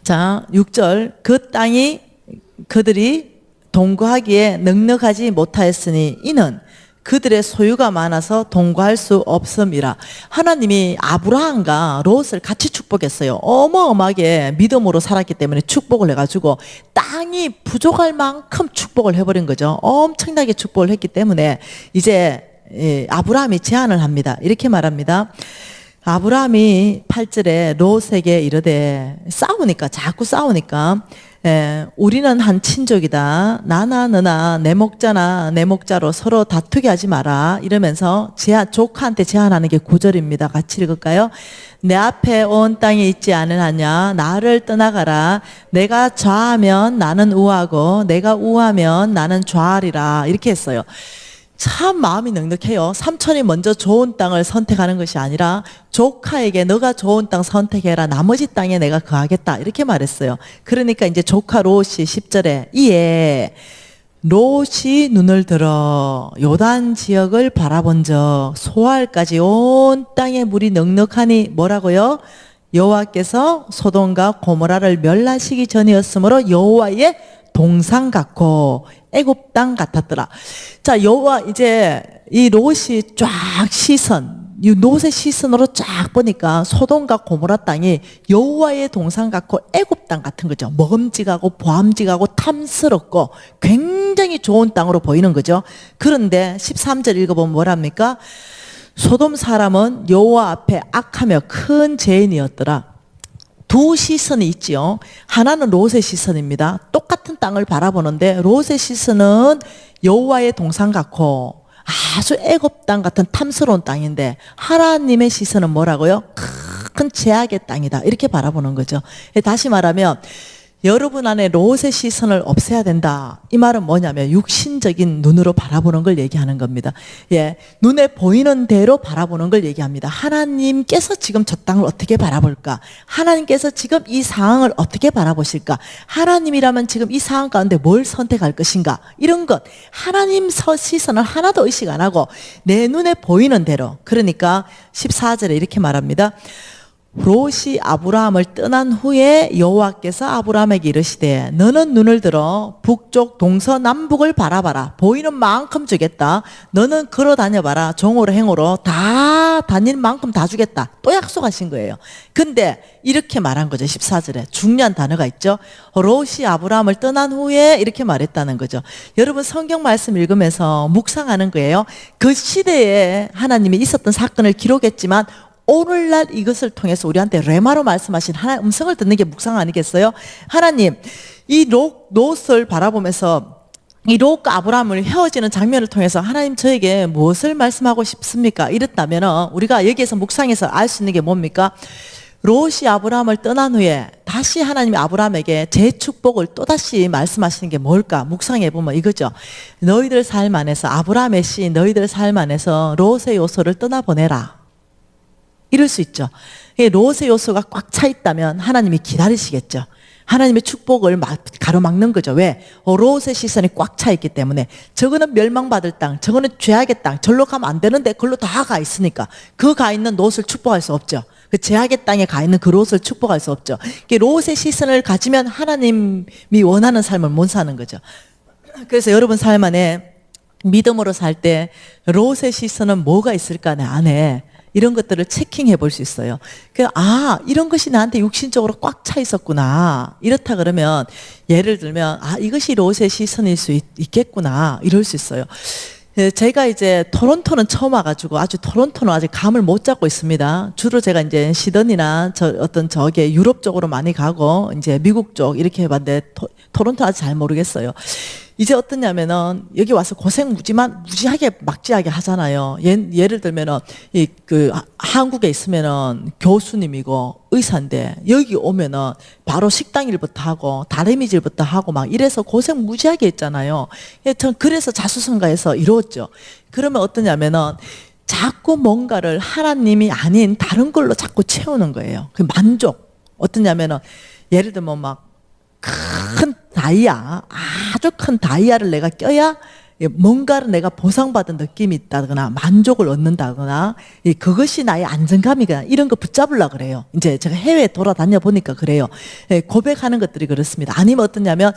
6절 그 땅이 그들이 동거하기에 넉넉하지 못하였으니 이는 그들의 소유가 많아서 동거할 수 없음이라. 하나님이 아브라함과 롯을 같이 축복했어요. 어마어마하게 믿음으로 살았기 때문에 축복을 해가지고 땅이 부족할 만큼 축복을 해버린 거죠. 엄청나게 축복을 했기 때문에 이제 아브라함이 제안을 합니다. 이렇게 말합니다. 아브라함이 8절에 롯에게 이르되 자꾸 싸우니까 우리는 한 친족이다. 나나 너나 내 목자나 내 목자로 서로 다투게 하지 마라. 이러면서 조카한테 제안하는 게 9절입니다. 같이 읽을까요? 내 앞에 온 땅에 있지 않으냐. 나를 떠나가라. 내가 좌하면 나는 우하고 내가 우하면 나는 좌하리라. 이렇게 했어요. 참 마음이 넉넉해요. 삼촌이 먼저 좋은 땅을 선택하는 것이 아니라 조카에게 너가 좋은 땅 선택해라. 나머지 땅에 내가 거하겠다. 이렇게 말했어요. 그러니까 이제 조카 롯이 10절에 이에 롯이 눈을 들어 요단 지역을 바라본 적 소알까지 온 땅에 물이 넉넉하니 뭐라고요? 여호와께서 소돔과 고모라를 멸하시기 전이었으므로 여호와의 동상 같고 애굽 땅 같았더라. 자, 여호와 이제 이 롯이 쫙 이 롯의 시선으로 쫙 보니까 소돔과 고모라 땅이 여호와의 동상 같고 애굽 땅 같은 거죠. 먹음직하고 보암직하고 탐스럽고 굉장히 좋은 땅으로 보이는 거죠. 그런데 13절 읽어보면 뭐랍니까? 소돔 사람은 여호와 앞에 악하며 큰 죄인이었더라. 두 시선이 있지요. 하나는 롯의 시선입니다. 똑같은 땅을 바라보는데 롯의 시선은 여호와의 동상 같고 아주 애굽 땅 같은 탐스러운 땅인데 하나님의 시선은 뭐라고요? 큰 죄악의 땅이다. 이렇게 바라보는 거죠. 다시 말하면 여러분 안에 롯의 시선을 없애야 된다. 이 말은 뭐냐면 육신적인 눈으로 바라보는 걸 얘기하는 겁니다. 예, 눈에 보이는 대로 바라보는 걸 얘기합니다. 하나님께서 지금 저 땅을 어떻게 바라볼까? 하나님께서 지금 이 상황을 어떻게 바라보실까? 하나님이라면 지금 이 상황 가운데 뭘 선택할 것인가? 이런 것 하나님 시선을 하나도 의식 안 하고 내 눈에 보이는 대로. 그러니까 14절에 이렇게 말합니다. 롯이 아브라함을 떠난 후에 여호와께서 아브라함에게 이르시되 너는 눈을 들어 북쪽 동서남북을 바라봐라. 보이는 만큼 주겠다. 너는 걸어 다녀봐라. 종으로 행으로 다 다닐 만큼 다 주겠다. 또 약속하신 거예요. 근데 이렇게 말한 거죠. 14절에 중요한 단어가 있죠. 롯이 아브라함을 떠난 후에 이렇게 말했다는 거죠. 여러분 성경 말씀 읽으면서 묵상하는 거예요. 그 시대에 하나님이 있었던 사건을 기록했지만 오늘날 이것을 통해서 우리한테 레마로 말씀하신 하나님의 음성을 듣는 게 묵상 아니겠어요? 하나님, 이 롯을 바라보면서 이 롯과 아브라함을 헤어지는 장면을 통해서 하나님 저에게 무엇을 말씀하고 싶습니까? 이랬다면 우리가 여기에서 묵상해서 알 수 있는 게 뭡니까? 롯이 아브라함을 떠난 후에 다시 하나님이 아브라함에게 재축복을 또다시 말씀하시는 게 뭘까? 묵상해 보면 이거죠. 너희들 삶 안에서 아브라함의 시 너희들 삶 안에서 롯의 요소를 떠나보내라. 이럴 수 있죠. 롯의 요소가 꽉 차 있다면 하나님이 기다리시겠죠. 하나님의 축복을 가로막는 거죠. 왜? 롯의 시선이 꽉 차 있기 때문에. 저거는 멸망받을 땅, 저거는 죄악의 땅, 절로 가면 안 되는데 그걸로 다 가 있으니까 그 가 있는 롯을 축복할 수 없죠. 그 죄악의 땅에 가 있는 그 롯을 축복할 수 없죠. 롯의 시선을 가지면 하나님이 원하는 삶을 못 사는 거죠. 그래서 여러분 삶 안에 믿음으로 살 때 롯의 시선은 뭐가 있을까 내 안에 이런 것들을 체킹해 볼 수 있어요. 이런 것이 나한테 육신적으로 꽉 차 있었구나. 이렇다 그러면 예를 들면 이것이 롯의 시선일 수 있겠구나. 이럴 수 있어요. 제가 이제 토론토는 처음 와가지고 토론토는 아직 감을 못 잡고 있습니다. 주로 제가 이제 시드니나 저기 유럽 쪽으로 많이 가고 이제 미국 쪽 이렇게 해봤는데 토론토 아직 잘 모르겠어요. 이제 어떠냐면은 여기 와서 고생 무지하게 막지하게 하잖아요. 예를 들면은 한국에 있으면은 교수님이고 의사인데 여기 오면은 바로 식당 일부터 하고 다리미질 일부터 하고 막 이래서 고생 무지하게 했잖아요. 전 그래서 자수성가해서 이루었죠. 그러면 어떠냐면은 자꾸 뭔가를 하나님이 아닌 다른 걸로 자꾸 채우는 거예요. 그 만족. 어떠냐면은 예를 들면 막 큰 다이아, 아주 큰 다이아를 내가 껴야 뭔가를 내가 보상받은 느낌이 있다거나 만족을 얻는다거나 그것이 나의 안정감이거나 이런 거 붙잡으려고 그래요. 이제 제가 해외에 돌아다녀 보니까 그래요. 고백하는 것들이 그렇습니다. 아니면 어떠냐면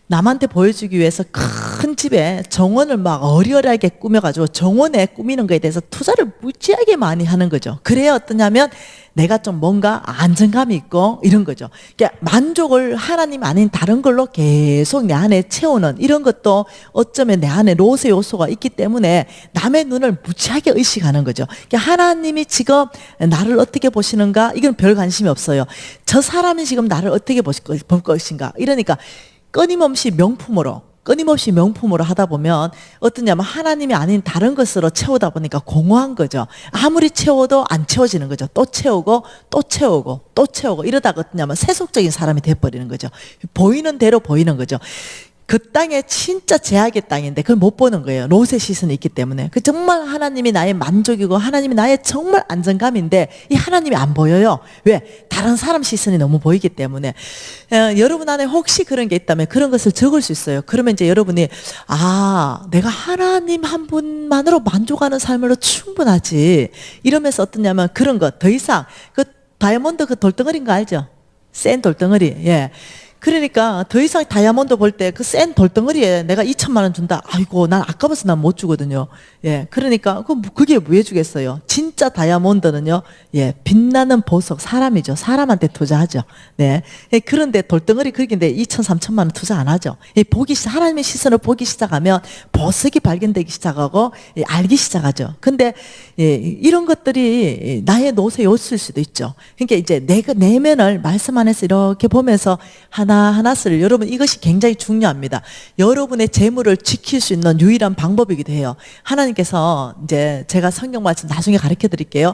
남한테 보여주기 위해서 큰 집에 정원을 막 어리어리하게 꾸며가지고 정원에 꾸미는 거에 대해서 투자를 무지하게 많이 하는 거죠. 그래야 어떠냐면 내가 좀 뭔가 안정감이 있고 이런 거죠. 그러니까 만족을 하나님 아닌 다른 걸로 계속 내 안에 채우는 이런 것도 어쩌면 내 안에 롯의 요소가 있기 때문에 남의 눈을 무지하게 의식하는 거죠. 그러니까 하나님이 지금 나를 어떻게 보시는가 이건 별 관심이 없어요. 저 사람이 지금 나를 어떻게 볼 것인가 이러니까 끊임없이 명품으로 하다 보면 어떠냐면 하나님이 아닌 다른 것으로 채우다 보니까 공허한 거죠. 아무리 채워도 안 채워지는 거죠. 또 채우고 이러다가 어떠냐면 세속적인 사람이 돼버리는 거죠. 보이는 대로 보이는 거죠. 그 땅에 진짜 제약의 땅인데 그걸 못 보는 거예요. 롯의 시선이 있기 때문에. 그 정말 하나님이 나의 만족이고 하나님이 나의 정말 안정감인데 이 하나님이 안 보여요. 왜? 다른 사람 시선이 너무 보이기 때문에. 여러분 안에 혹시 그런 게 있다면 그런 것을 적을 수 있어요. 그러면 이제 여러분이 내가 하나님 한 분만으로 만족하는 삶으로 충분하지. 이러면서 어떠냐면 그런 것 더 이상 그 다이아몬드 그 돌덩어리인 거 알죠? 센 돌덩어리. 예. 그러니까 더 이상 다이아몬드 볼 때 그 센 돌덩어리에 내가 2천만 원 준다. 아이고, 난 아까워서 난 못 주거든요. 예. 그러니까 그게 왜 주겠어요? 진짜 다이아몬드는요. 예. 빛나는 보석 사람이죠. 사람한테 투자하죠. 네. 예, 그런데 돌덩어리 그긴데 2천, 3천만 원 투자 안 하죠. 예, 하나님의 시선을 보기 시작하면 보석이 발견되기 시작하고 예, 알기 시작하죠. 근데 예, 이런 것들이 나의 노쇠 요소일 수도 있죠. 그러니까 이제 내가 내면을 말씀 안에서 이렇게 보면서 하나하나를 여러분 이것이 굉장히 중요합니다. 여러분의 재물을 지킬 수 있는 유일한 방법이기도 해요. 하나님께서 이제 제가 성경 말씀 나중에 가르쳐 드릴게요.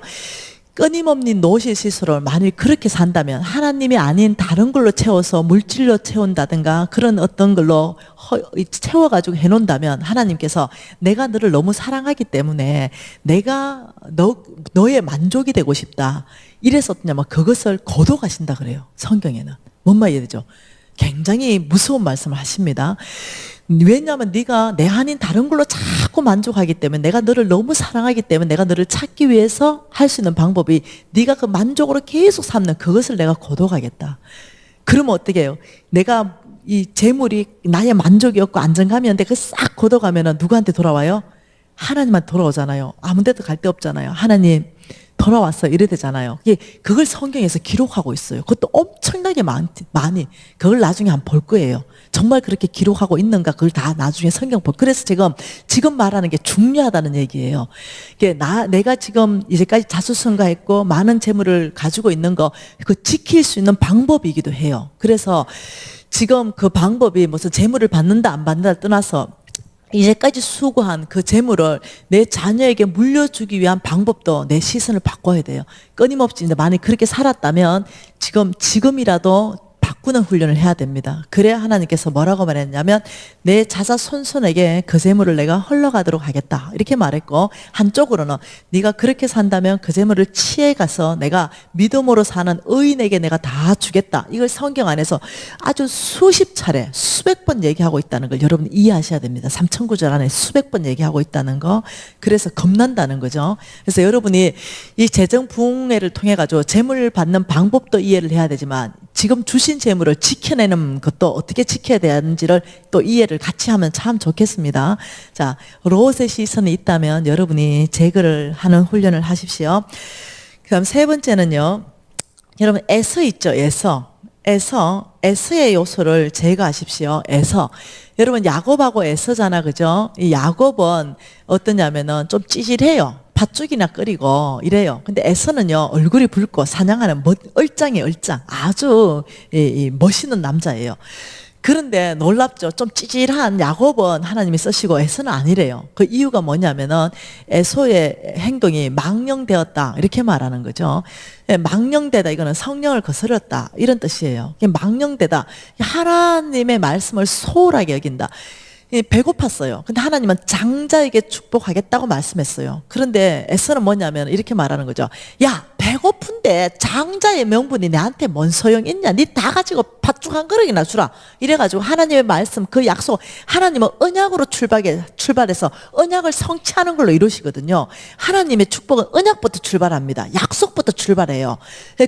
끊임없는 노실 시술을 만일 그렇게 산다면 하나님이 아닌 다른 걸로 채워서 물질로 채운다든가 그런 어떤 걸로 채워가지고 해놓는다면 하나님께서 내가 너를 너무 사랑하기 때문에 내가 너의 만족이 되고 싶다. 이래서 어떠냐면 그것을 거둬가신다 그래요. 성경에는. 뭔 말이야 되죠? 굉장히 무서운 말씀을 하십니다. 왜냐하면 네가 내 아닌 다른 걸로 자꾸 만족하기 때문에 내가 너를 너무 사랑하기 때문에 내가 너를 찾기 위해서 할 수 있는 방법이 네가 그 만족으로 계속 삼는 그것을 내가 거둬가겠다. 그러면 어떻게 해요? 내가 이 재물이 나의 만족이었고 안정감이었는데 그 싹 걷어가면은 누구한테 돌아와요? 하나님한테 돌아오잖아요. 아무 데도 갈 데 없잖아요. 하나님 돌아왔어 이래 되잖아요. 그걸 성경에서 기록하고 있어요. 그것도 엄청나게 많이 그걸 나중에 한번 볼 거예요. 정말 그렇게 기록하고 있는가 그걸 다 나중에 성경 볼. 그래서 지금 말하는 게 중요하다는 얘기예요. 내가 지금 이제까지 자수성가했고 많은 재물을 가지고 있는 거 그 지킬 수 있는 방법이기도 해요. 그래서 지금 그 방법이 무슨 재물을 받는다 안 받는다 떠나서 이제까지 수고한 그 재물을 내 자녀에게 물려주기 위한 방법도 내 시선을 바꿔야 돼요. 끊임없이 만약 그렇게 살았다면 지금이라도 바꾸는 훈련을 해야 됩니다. 그래야 하나님께서 뭐라고 말했냐면 내 자자손손에게 그 재물을 내가 흘러가도록 하겠다 이렇게 말했고 한쪽으로는 네가 그렇게 산다면 그 재물을 취해가서 내가 믿음으로 사는 의인에게 내가 다 주겠다. 이걸 성경 안에서 아주 수십 차례 수백 번 얘기하고 있다는 걸 여러분 이해하셔야 됩니다. 3,000구절 안에 수백 번 얘기하고 있다는 거. 그래서 겁난다는 거죠. 그래서 여러분이 이 재정 부흥회를 통해 가지고 재물 받는 방법도 이해를 해야 되지만 지금 주신 재물을 지켜내는 것도 어떻게 지켜야 되는지를 또 이해를 같이 하면 참 좋겠습니다. 자, 롯의 시선이 있다면 여러분이 제거를 하는 훈련을 하십시오. 그다음 세 번째는요. 여러분 에서 있죠. 에서의 요소를 제거하십시오. 여러분 야곱하고 에서잖아. 그죠? 이 야곱은 어떠냐면은 좀 찌질해요. 팥죽이나 끓이고 이래요. 근데 에서는요 얼굴이 붉고 사냥하는 얼짱이에요. 얼짱. 아주 멋있는 남자예요. 그런데 놀랍죠. 좀 찌질한 야곱은 하나님이 쓰시고 에서는 아니래요. 그 이유가 뭐냐면은 에서의 행동이 망령되었다 이렇게 말하는 거죠. 망령되다 이거는 성령을 거스렸다 이런 뜻이에요. 망령되다 하나님의 말씀을 소홀하게 여긴다. 배고팠어요. 근데 하나님은 장자에게 축복하겠다고 말씀했어요. 그런데 에서는 뭐냐면 이렇게 말하는 거죠. 야, 배고픈데 장자의 명분이 내한테 뭔 소용 있냐? 니 다 가지고 팥죽 한 그릇이나 주라. 이래가지고 하나님의 말씀 그 약속 하나님은 언약으로 출발해서 언약을 성취하는 걸로 이루시거든요. 하나님의 축복은 언약부터 출발합니다. 약속부터 출발해요.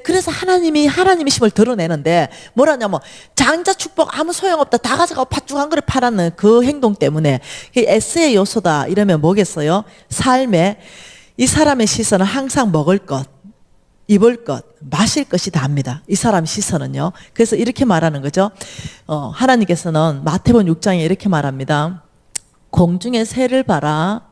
그래서 하나님이심을 드러내는데 뭐라냐면 장자 축복 아무 소용없다. 다 가져가고 팥죽 한 그릇 팔았는 그 행동 때문에 에스의 요소다 이러면 뭐겠어요? 삶에 이 사람의 시선은 항상 먹을 것, 입을 것, 마실 것이 다입니다. 이 사람 시선은요. 그래서 이렇게 말하는 거죠. 하나님께서는 마태복음 6장에 이렇게 말합니다. 공중의 새를 봐라.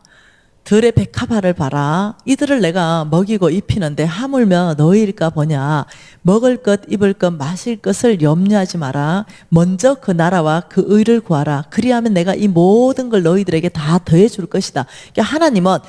들의 백합화를 봐라. 이들을 내가 먹이고 입히는데 하물며 너희일까 보냐. 먹을 것, 입을 것, 마실 것을 염려하지 마라. 먼저 그 나라와 그 의를 구하라. 그리하면 내가 이 모든 걸 너희들에게 다 더해 줄 것이다. 그러니까 하나님은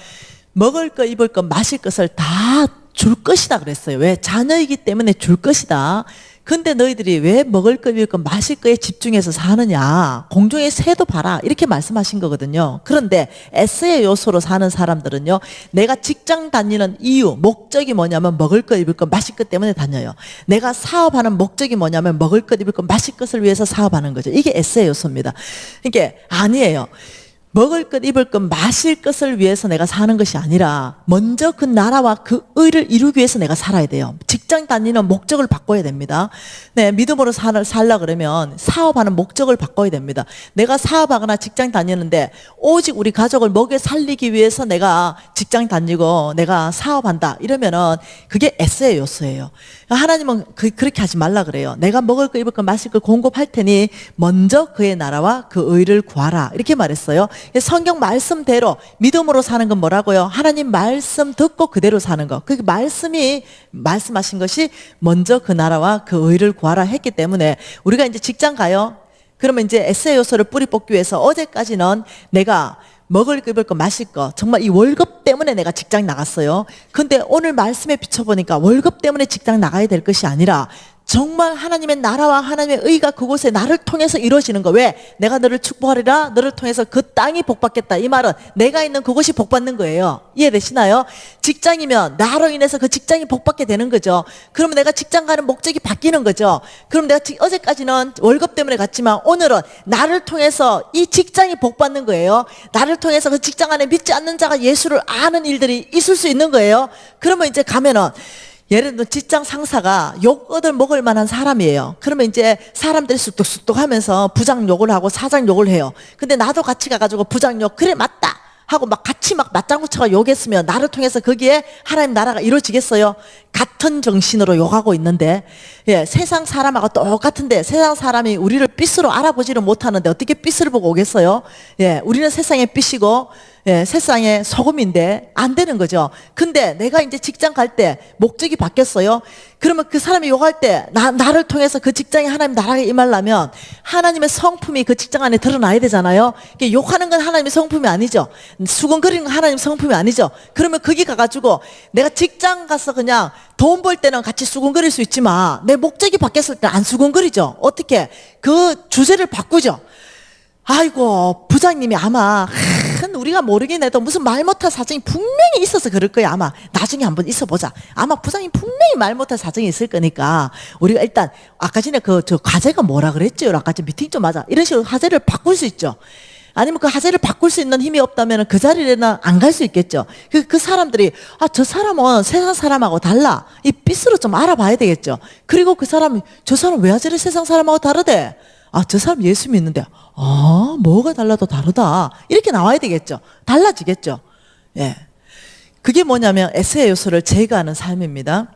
먹을 것, 입을 것, 마실 것을 다 줄 것이다 그랬어요. 왜? 자녀이기 때문에 줄 것이다. 근데 너희들이 왜 먹을 것, 입을 것, 마실 거에 집중해서 사느냐? 공중의 새도 봐라. 이렇게 말씀하신 거거든요. 그런데 S의 요소로 사는 사람들은요, 내가 직장 다니는 이유, 목적이 뭐냐면 먹을 것, 입을 것, 마실 것 때문에 다녀요. 내가 사업하는 목적이 뭐냐면 먹을 것, 입을 것, 마실 것을 위해서 사업하는 거죠. 이게 S의 요소입니다. 이게 아니에요. 먹을 것, 입을 것, 마실 것을 위해서 내가 사는 것이 아니라 먼저 그 나라와 그 의를 이루기 위해서 내가 살아야 돼요. 직장 다니는 목적을 바꿔야 됩니다. 네, 믿음으로 살라 그러면 사업하는 목적을 바꿔야 됩니다. 내가 사업하거나 직장 다니는데 오직 우리 가족을 먹여 살리기 위해서 내가 직장 다니고 내가 사업한다 이러면은 그게 S의 요소예요. 하나님은 그렇게 하지 말라 그래요. 내가 먹을 거, 입을 거, 마실 거 공급할 테니 먼저 그의 나라와 그 의를 구하라 이렇게 말했어요. 성경 말씀대로 믿음으로 사는 건 뭐라고요? 하나님 말씀 듣고 그대로 사는 거. 그 말씀이 말씀하신 것이 먼저 그 나라와 그 의를 구하라 했기 때문에 우리가 이제 직장 가요. 그러면 이제 S의 요소를 뿌리 뽑기 위해서 어제까지는 내가 먹을 거, 입을 거, 마실 거 정말 이 월급 때문에 내가 직장 나갔어요. 근데 오늘 말씀에 비춰보니까 월급 때문에 직장 나가야 될 것이 아니라 정말 하나님의 나라와 하나님의 의가 그곳에 나를 통해서 이루어지는 거. 왜? 내가 너를 축복하리라. 너를 통해서 그 땅이 복받겠다. 이 말은 내가 있는 그곳이 복받는 거예요. 이해되시나요? 직장이면 나로 인해서 그 직장이 복받게 되는 거죠. 그러면 내가 직장 가는 목적이 바뀌는 거죠. 그럼 내가 어제까지는 월급 때문에 갔지만 오늘은 나를 통해서 이 직장이 복받는 거예요. 나를 통해서 그 직장 안에 믿지 않는 자가 예수를 아는 일들이 있을 수 있는 거예요. 그러면 이제 가면은 예를 들어 직장 상사가 욕 얻을 먹을 만한 사람이에요. 그러면 이제 사람들이 쑥덕쑥덕 하면서 부장 욕을 하고 사장 욕을 해요. 근데 나도 같이 가가지고 부장 욕 그래 맞다 하고 막 같이 막 맞장구 쳐가 욕했으면 나를 통해서 거기에 하나님 나라가 이루어지겠어요? 같은 정신으로 욕하고 있는데 세상 사람하고 똑같은데 세상 사람이 우리를 삐스로 알아보지를 못하는데 어떻게 삐스를 보고 오겠어요? 우리는 세상의 삐시고 세상의 소금인데 안 되는 거죠. 근데 내가 이제 직장 갈 때 목적이 바뀌었어요. 그러면 그 사람이 욕할 때 나를 통해서 그 직장에 하나님 나라가 임하려면 하나님의 성품이 그 직장 안에 드러나야 되잖아요. 욕하는 건 하나님의 성품이 아니죠. 수근거리는 건 하나님의 성품이 아니죠. 그러면 거기 가가지고 내가 직장 가서 그냥 돈 벌 때는 같이 수근거릴 수 있지만 내 목적이 바뀌었을 때 안 수근거리죠. 어떻게? 그 주제를 바꾸죠. 아이고 부장님이 아마 우리가 모르긴 해도 무슨 말 못할 사정이 분명히 있어서 그럴 거야. 아마 나중에 한번 있어보자. 아마 부장님 분명히 말 못할 사정이 있을 거니까 우리가 일단 아까 전에 저 과제가 뭐라 그랬죠? 아까 전 미팅 좀 하자. 이런 식으로 과제를 바꿀 수 있죠. 아니면 그 과제를 바꿀 수 있는 힘이 없다면 그 자리에는 안 갈 수 있겠죠. 그 사람들이 저 사람은 세상 사람하고 달라. 이 삐스로 좀 알아봐야 되겠죠. 그리고 그 사람이 저 사람 왜 저래 세상 사람하고 다르대? 저 사람 예수 믿는데 뭐가 달라도 다르다 이렇게 나와야 되겠죠. 달라지겠죠. 그게 뭐냐면 S의 요소를 제거하는 삶입니다.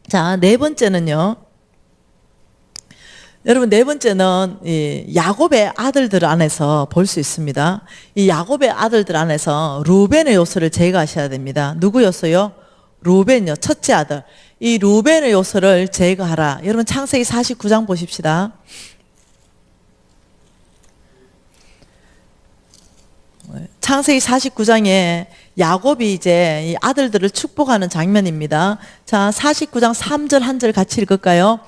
자, 네 번째는요. 여러분 네 번째는 이 야곱의 아들들 안에서 볼 수 있습니다. 이 야곱의 아들들 안에서 루벤의 요소를 제거하셔야 됩니다. 누구 요소요? 루벤요. 첫째 아들. 이 루벤의 요소를 제거하라. 여러분 창세기 49장 보십시다. 창세기 49장에 야곱이 이제 이 아들들을 축복하는 장면입니다. 자, 49장 3절 한 절 같이 읽을까요?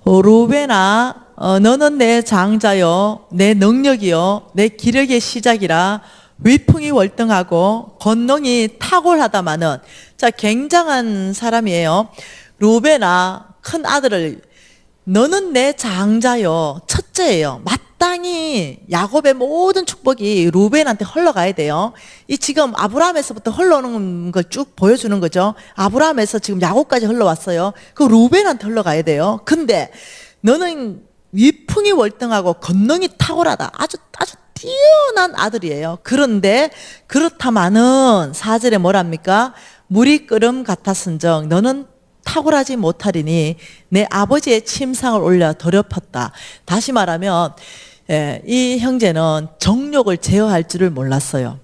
루벤아, 너는 내 장자요, 내 능력이요, 내 기력의 시작이라. 위풍이 월등하고 권능이 탁월하다마는. 자, 굉장한 사람이에요. 루벤아, 큰 아들을 너는 내 장자요, 첫째예요. 마땅히 야곱의 모든 축복이 루벤한테 흘러가야 돼요. 이 지금 아브라함에서부터 흘러오는 걸 쭉 보여주는 거죠. 아브라함에서 지금 야곱까지 흘러왔어요. 그 루벤한테 흘러가야 돼요. 근데 너는 위풍이 월등하고 권능이 탁월하다. 아주 뛰어난 아들이에요. 그런데 그렇다마는 4절에 뭐랍니까? 물이 끓음 같았은즉 너는 탁월하지 못하리니 내 아버지의 침상을 올려 더럽혔다. 다시 말하면 이 형제는 정욕을 제어할 줄을 몰랐어요.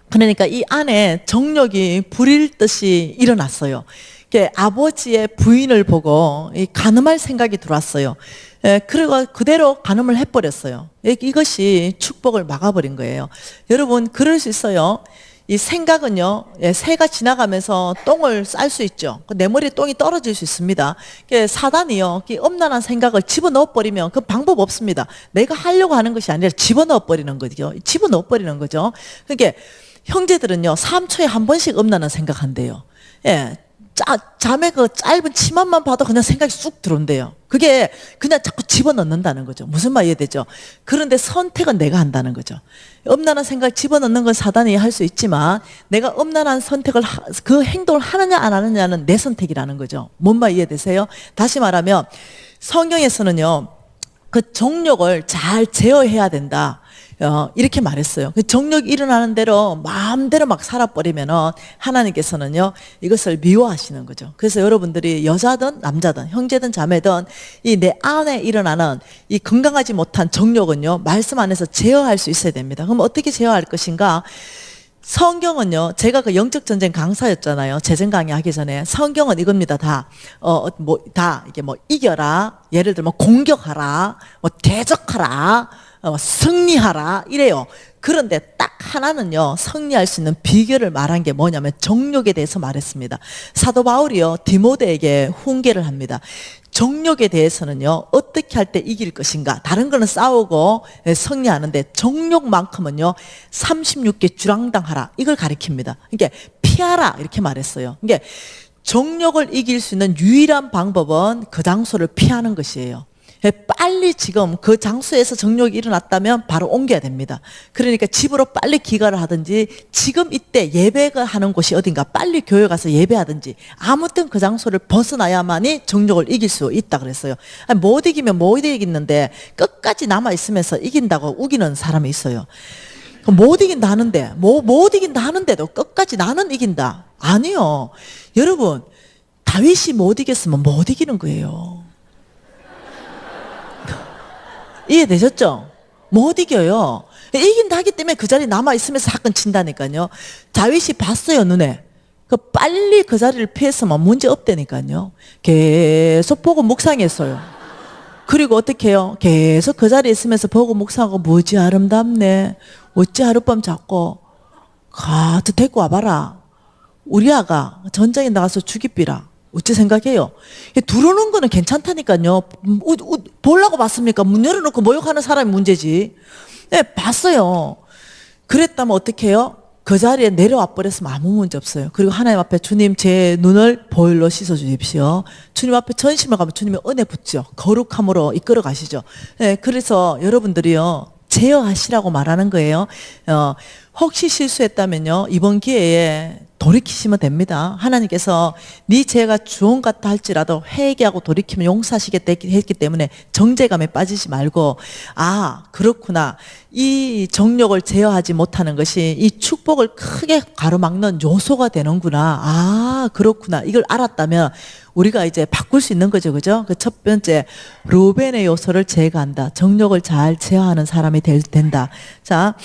그러니까 이 안에 정욕이 불일 듯이 일어났어요. 아버지의 부인을 보고 간음할 생각이 들어왔어요. 그리고 그대로 간음을 해버렸어요. 이것이 축복을 막아버린 거예요. 여러분 그럴 수 있어요. 이 생각은요, 예, 새가 지나가면서 똥을 쌀 수 있죠. 내 머리에 똥이 떨어질 수 있습니다. 사단이요, 이 음란한 생각을 집어넣어 버리면 그 방법 없습니다. 내가 하려고 하는 것이 아니라 집어넣어 버리는 거죠. 집어넣어 버리는 거죠. 그러니까 형제들은요, 3초에 한 번씩 음란한 생각한대요. 예. 자매 그 짧은 치마만 봐도 그냥 생각이 쑥 들어온대요. 그게 그냥 자꾸 집어넣는다는 거죠. 무슨 말 이해되죠? 그런데 선택은 내가 한다는 거죠. 음란한 생각 집어넣는 건 사단이 할 수 있지만 내가 음란한 선택을 그 행동을 하느냐 안 하느냐는 내 선택이라는 거죠. 뭔 말 이해되세요? 다시 말하면 성경에서는요, 그 정욕을 잘 제어해야 된다. 이렇게 말했어요. 그 정욕이 일어나는 대로 마음대로 막 살아버리면은 하나님께서는요, 이것을 미워하시는 거죠. 그래서 여러분들이 여자든 남자든 형제든 자매든 이 내 안에 일어나는 이 건강하지 못한 정욕은요, 말씀 안에서 제어할 수 있어야 됩니다. 그럼 어떻게 제어할 것인가? 성경은요, 제가 그 영적 전쟁 강사였잖아요. 재정 강의하기 전에. 성경은 이겁니다. 이게 이겨라. 예를 들면 공격하라. 대적하라. 승리하라. 이래요. 그런데 딱 하나는요, 승리할 수 있는 비결을 말한 게 뭐냐면 정욕에 대해서 말했습니다. 사도 바울이요, 디모데에게 훈계를 합니다. 정욕에 대해서는요, 어떻게 할 때 이길 것인가. 다른 거는 싸우고 승리하는데 정욕만큼은요, 36개 주랑당하라. 이걸 가리킵니다. 그러니까 피하라. 이렇게 말했어요. 그러니까 정욕을 이길 수 있는 유일한 방법은 그 장소를 피하는 것이에요. 빨리 지금 그 장소에서 정욕이 일어났다면 바로 옮겨야 됩니다. 그러니까 집으로 빨리 귀가를 하든지 지금 이때 예배가 하는 곳이 어딘가 빨리 교회 가서 예배하든지 아무튼 그 장소를 벗어나야만이 정욕을 이길 수 있다 그랬어요. 못 이기면 못 이기는데 끝까지 남아있으면서 이긴다고 우기는 사람이 있어요. 못 이긴다 하는데 못 이긴다 하는데도 끝까지 나는 이긴다. 아니요. 여러분, 다윗이 못 이겼으면 못 이기는 거예요. 이해되셨죠? 못 이겨요. 이긴다 하기 때문에 그 자리에 남아있으면서 사건 친다니까요. 다윗이 봤어요, 눈에. 빨리 그 자리를 피했으면 문제 없다니까요. 계속 보고 묵상했어요. 그리고 어떻게 해요? 계속 그 자리에 있으면서 보고 묵상하고, 뭐지 아름답네. 어찌 하룻밤 자고 가도 데리고 와봐라. 우리 아가 전장에 나가서 죽이비라. 어찌 생각해요? 들어오는 거는 괜찮다니까요. 보려고 봤습니까? 문 열어놓고 모욕하는 사람이 문제지. 네, 봤어요. 그랬다면 어떻게 해요? 그 자리에 내려와 버렸으면 아무 문제 없어요. 그리고 하나님 앞에 주님 제 눈을 보혈로 씻어 주십시오. 주님 앞에 전심을 가면 주님의 은혜 붙죠. 거룩함으로 이끌어 가시죠. 네, 그래서 여러분들이요, 제어하시라고 말하는 거예요. 혹시 실수했다면요, 이번 기회에 돌이키시면 됩니다. 하나님께서 네 죄가 주홍 같다 할지라도 회개하고 돌이키면 용서하시겠다 했기 때문에 정죄감에 빠지지 말고, 아 그렇구나, 이 정욕을 제어하지 못하는 것이 이 축복을 크게 가로막는 요소가 되는구나, 아 그렇구나, 이걸 알았다면 우리가 이제 바꿀 수 있는 거죠. 그죠? 그 첫 번째, 루벤의 요소를 제거한다. 정욕을 잘 제어하는 사람이 된다. 자,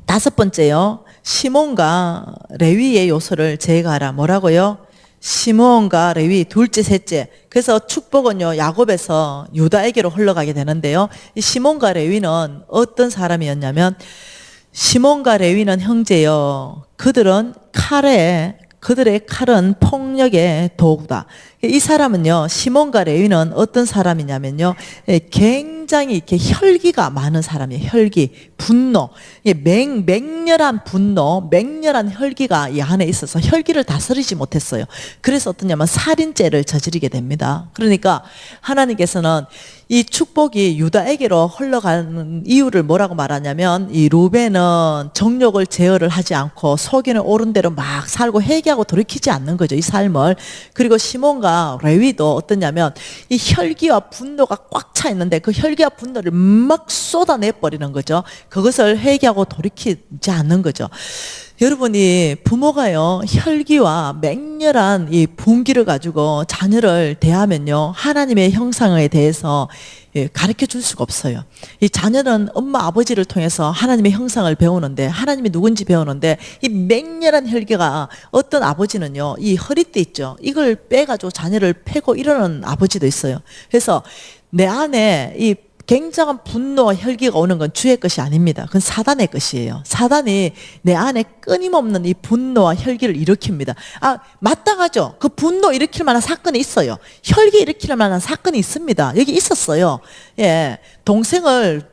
다섯 번째요, 시몬과 레위의 요소를 제거하라. 뭐라고요? 시몬과 레위, 둘째, 셋째. 그래서 축복은요, 야곱에서 유다에게로 흘러가게 되는데요, 이 시몬과 레위는 어떤 사람이었냐면, 시몬과 레위는 형제요, 그들의 칼은 폭력의 도구다. 이 사람은요, 시몬과 레위는 어떤 사람이냐면요, 굉장히 이렇게 혈기가 많은 사람이에요. 혈기, 분노, 맹렬한 분노, 맹렬한 혈기가 이 안에 있어서 혈기를 다스리지 못했어요. 그래서 어떠냐면 살인죄를 저지르게 됩니다. 그러니까 하나님께서는 이 축복이 유다에게로 흘러가는 이유를 뭐라고 말하냐면, 이 루벤은 정욕을 제어를 하지 않고 속이는 옳은 대로 막 살고 회개하고 돌이키지 않는 거죠, 이 삶을. 그리고 시몬과 레위도 어떠냐면, 이 혈기와 분노가 꽉 차 있는데 그 혈기와 분노를 막 쏟아내 버리는 거죠. 그것을 회개하고 돌이키지 않는 거죠. 여러분이 부모가요, 혈기와 맹렬한 이 분기를 가지고 자녀를 대하면요, 하나님의 형상에 대해서 가르쳐 줄 수가 없어요. 이 자녀는 엄마 아버지를 통해서 하나님의 형상을 배우는데, 하나님이 누군지 배우는데, 이 맹렬한 혈기가, 어떤 아버지는요, 이 허리띠 있죠, 이걸 빼가지고 자녀를 패고 이러는 아버지도 있어요. 그래서 내 안에 이 굉장한 분노와 혈기가 오는 건 주의 것이 아닙니다. 그건 사단의 것이에요. 사단이 내 안에 끊임없는 이 분노와 혈기를 일으킵니다. 마땅하죠. 그 분노 일으킬 만한 사건이 있어요. 혈기 일으킬 만한 사건이 있습니다. 여기 있었어요. 예, 동생을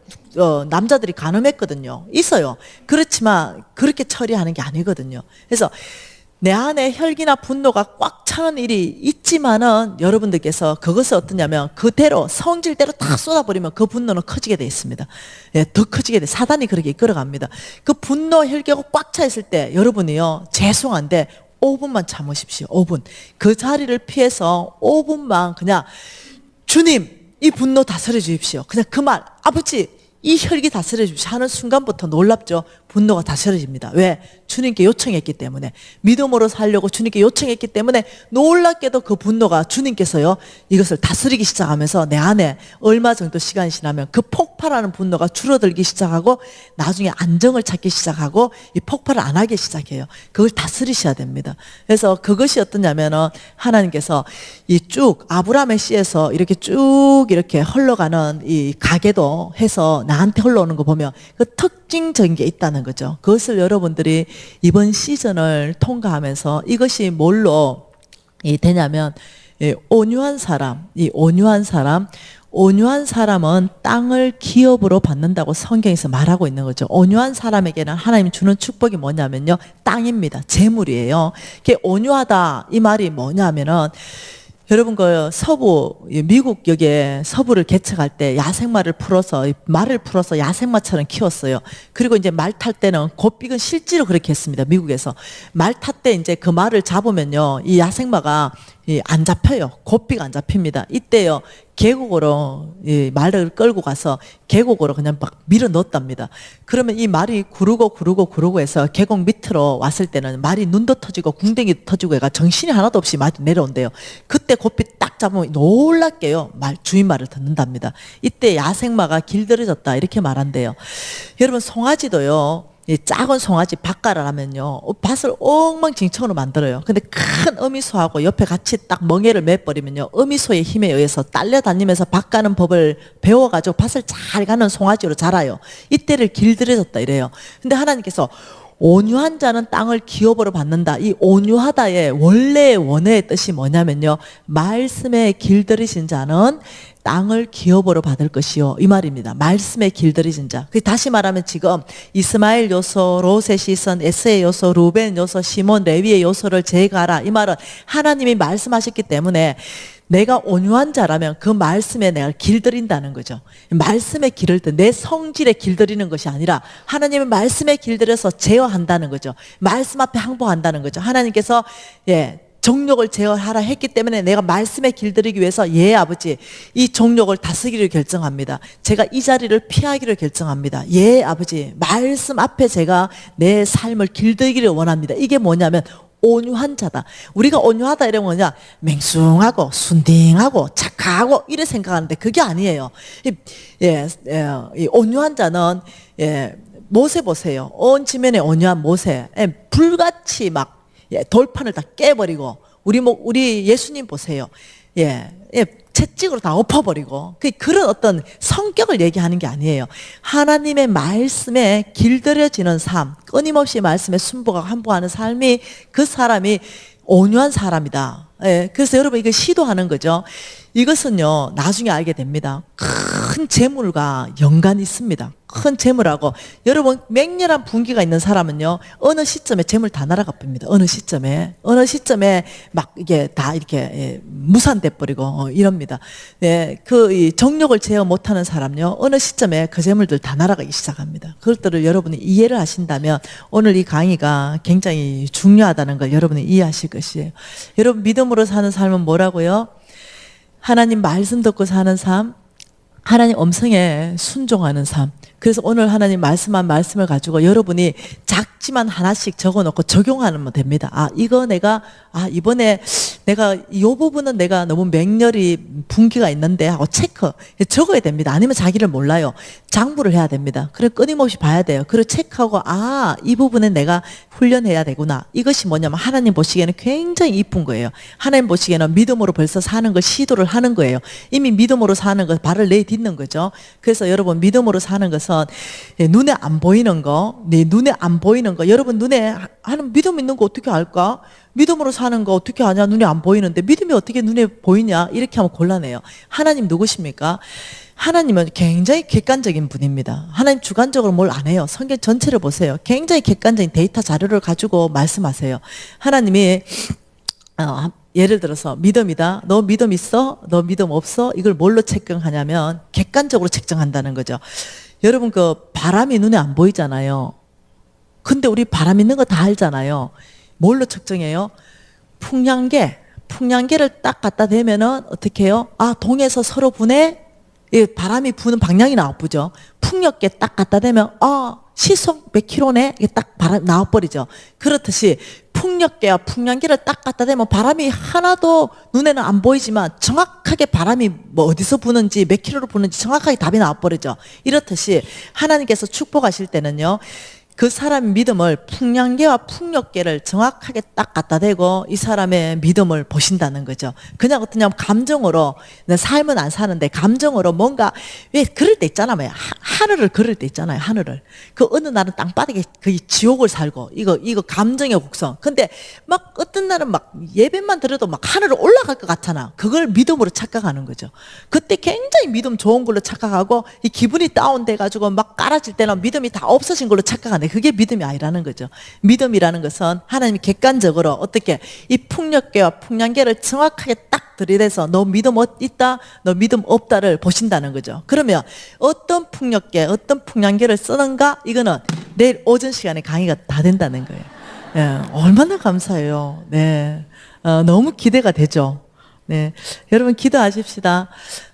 남자들이 간음했거든요. 있어요. 그렇지만 그렇게 처리하는 게 아니거든요. 그래서 내 안에 혈기나 분노가 꽉 차는 일이 있지만은 여러분들께서 그것을 어떠냐면 그대로 성질대로 다 쏟아버리면 그 분노는 커지게 돼 있습니다. 예, 더 커지게 돼. 사단이 그렇게 이끌어갑니다. 그 분노 혈기가 꽉 차 있을 때 여러분이요, 죄송한데 5분만 참으십시오. 5분. 그 자리를 피해서 5분만 그냥 주님 이 분노 다스려 주십시오. 그냥 그 말, 아버지 이 혈기 다스려 주십시오 하는 순간부터 놀랍죠. 분노가 다스려집니다. 왜? 주님께 요청했기 때문에. 믿음으로 살려고 주님께 요청했기 때문에 놀랍게도 그 분노가 주님께서요, 이것을 다스리기 시작하면서 내 안에 얼마 정도 시간이 지나면 그 폭발하는 분노가 줄어들기 시작하고 나중에 안정을 찾기 시작하고 이 폭발을 안 하기 시작해요. 그걸 다스리셔야 됩니다. 그래서 그것이 어떠냐면은 하나님께서 이 쭉 아브라함의 씨에서 이렇게 쭉 이렇게 흘러가는 이 가계도 해서 나한테 흘러오는 거 보면 그 특징적인 게 있다는 거죠. 그것을 여러분들이 이번 시즌을 통과하면서 이것이 뭘로 되냐면, 온유한 사람, 온유한 사람은 땅을 기업으로 받는다고 성경에서 말하고 있는 거죠. 온유한 사람에게는 하나님이 주는 축복이 뭐냐면요, 땅입니다. 재물이에요. 이게 온유하다 이 말이 뭐냐면은, 여러분 그 서부 미국 여기에 서부를 개척할 때 야생마를 풀어서 말을 풀어서 야생마처럼 키웠어요. 그리고 이제 말 탈 때는 곱비근 실제로 그렇게 했습니다. 미국에서 말 탈 때 이제 그 말을 잡으면요, 이 야생마가 안 잡혀요. 곱비가 안 잡힙니다. 이때요, 계곡으로 말을 끌고 가서 계곡으로 그냥 막 밀어 넣었답니다. 그러면 이 말이 구르고 해서 계곡 밑으로 왔을 때는 말이 눈도 터지고 궁뎅이도 터지고 해가 정신이 하나도 없이 말이 내려온대요. 그때 곱비 딱 잡으면 놀랍게요, 주인 말을 듣는답니다. 이때 야생마가 길들여졌다 이렇게 말한대요. 여러분 송아지도요, 이 작은 송아지 밭갈을 하면요, 밭을 엉망진창으로 만들어요. 근데 큰 어미소하고 옆에 같이 딱 멍에를 매버리면요, 어미소의 힘에 의해서 딸려다니면서 밭 가는 법을 배워가지고 밭을 잘 가는 송아지로 자라요. 이때를 길들여졌다 이래요. 근데 하나님께서 온유한 자는 땅을 기업으로 받는다. 이 온유하다의 원래의 원어의 뜻이 뭐냐면요, 말씀에 길들이신 자는 땅을 기업으로 받을 것이요, 이 말입니다. 말씀에 길들이신 자. 다시 말하면 지금 이스마엘 요소, 롯의 시선, 에스의 요소, 루벤 요소, 시몬, 레위의 요소를 제거하라. 이 말은 하나님이 말씀하셨기 때문에 내가 온유한 자라면 그 말씀에 내가 길들인다는 거죠. 말씀에 길을 때 내 성질에 길들이는 것이 아니라 하나님의 말씀에 길들여서 제어한다는 거죠. 말씀 앞에 항복한다는 거죠. 하나님께서 정욕을 제어하라 했기 때문에 내가 말씀에 길들이기 위해서 아버지 이 정욕을 다스리기를 결정합니다. 제가 이 자리를 피하기를 결정합니다. 아버지 말씀 앞에 제가 내 삶을 길들이기를 원합니다. 이게 뭐냐면 온유한 자다. 우리가 온유하다 이러면 뭐냐, 맹숭하고 순딩하고 착하고 이래 생각하는데 그게 아니에요. 이 온유한 자는 모세 보세요. 온 지면에 온유한 모세, 불같이 막 돌판을 다 깨버리고, 우리 예수님 보세요. 채찍으로 다 엎어버리고, 그런 어떤 성격을 얘기하는 게 아니에요. 하나님의 말씀에 길들여지는 삶, 끊임없이 말씀에 순복하고 함복하는 삶이 그 사람이 온유한 사람이다. 그래서 여러분 이거 시도하는 거죠. 이것은요, 나중에 알게 됩니다. 큰 재물과 연관이 있습니다. 큰 재물하고, 여러분 맹렬한 분기가 있는 사람은요, 어느 시점에 재물 다 날아가 봅니다. 어느 시점에 막 이게 다 이렇게 무산돼 버리고 이럽니다. 그 정욕을 제어 못하는 사람요, 어느 시점에 그 재물들 다 날아가기 시작합니다. 그것들을 여러분이 이해를 하신다면 오늘 이 강의가 굉장히 중요하다는 걸 여러분이 이해하실 것이에요. 여러분 믿음으로 사는 삶은 뭐라고요? 하나님 말씀 듣고 사는 삶, 하나님 음성에 순종하는 삶. 그래서 오늘 하나님 말씀한 말씀을 가지고 여러분이 작지만 하나씩 적어놓고 적용하면 됩니다. 이거 이번에 내가 이 부분은 내가 너무 맹렬히 분기가 있는데 하고 체크 적어야 됩니다. 아니면 자기를 몰라요. 장부를 해야 됩니다. 그래 끊임없이 봐야 돼요. 그리고 체크하고 이 부분에 내가 훈련해야 되구나. 이것이 뭐냐면 하나님 보시기에는 굉장히 이쁜 거예요. 하나님 보시기에는 믿음으로 벌써 사는 걸 시도를 하는 거예요. 이미 믿음으로 사는 거 발을 내딛는 거죠. 그래서 여러분 믿음으로 사는 것은 눈에 안 보이는 거, 눈에 안 보이는 거. 여러분 눈에 하는 믿음 있는 거 어떻게 알까? 믿음으로 사는 거 어떻게 아냐? 눈에 안 보이는데 믿음이 어떻게 눈에 보이냐? 이렇게 하면 곤란해요. 하나님 누구십니까? 하나님은 굉장히 객관적인 분입니다. 하나님 주관적으로 뭘 안 해요. 성경 전체를 보세요. 굉장히 객관적인 데이터 자료를 가지고 말씀하세요. 하나님이 예를 들어서 믿음이다. 너 믿음 있어? 너 믿음 없어? 이걸 뭘로 측정하냐면 객관적으로 측정한다는 거죠. 여러분 그 바람이 눈에 안 보이잖아요. 근데 우리 바람 있는 거 다 알잖아요. 뭘로 측정해요? 풍량계를 딱 갖다 대면은 어떻게 해요? 동에서 서로 분해. 바람이 부는 방향이 나와보죠. 풍력계 딱 갖다 대면 시속 몇 킬로네? 이게 딱 바람 나와버리죠. 그렇듯이 풍력계와 풍량계를 딱 갖다 대면 바람이 하나도 눈에는 안 보이지만 정확하게 바람이 뭐 어디서 부는지 몇 킬로로 부는지 정확하게 답이 나와버리죠. 이렇듯이 하나님께서 축복하실 때는요. 그 사람의 믿음을 풍량계와 풍력계를 정확하게 딱 갖다 대고 이 사람의 믿음을 보신다는 거죠. 그냥 어떠냐면 감정으로 삶은 안 사는데 감정으로 뭔가 왜 그럴 때 있잖아요. 하늘을 그럴 때 있잖아요. 하늘을 그 어느 날은 땅바닥에 거의 지옥을 살고 이거 감정의 곡성. 근데 막 어떤 날은 막 예배만 들어도 막 하늘을 올라갈 것 같잖아. 그걸 믿음으로 착각하는 거죠. 그때 굉장히 믿음 좋은 걸로 착각하고 이 기분이 다운돼 가지고 막 깔아질 때는 믿음이 다 없어진 걸로 착각하네. 그게 믿음이 아니라는 거죠. 믿음이라는 것은 하나님이 객관적으로 어떻게 이 풍력계와 풍량계를 정확하게 딱 들이대서 너 믿음 있다, 너 믿음 없다를 보신다는 거죠. 그러면 어떤 풍력계, 어떤 풍량계를 쓰는가? 이거는 내일 오전 시간에 강의가 다 된다는 거예요. 네, 얼마나 감사해요. 네, 너무 기대가 되죠. 네, 여러분 기도하십시다.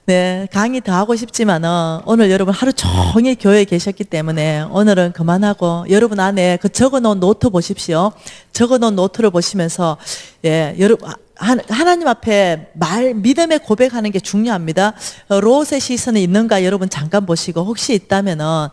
네, 강의 더 하고 싶지만은 오늘 여러분 하루 종일 교회에 계셨기 때문에 오늘은 그만하고 여러분 안에 그 적어놓은 노트 보십시오. 적어놓은 노트를 보시면서 여러분 하나님 앞에 믿음의 고백하는 게 중요합니다. 롯의 시선이 있는가 여러분 잠깐 보시고 혹시 있다면은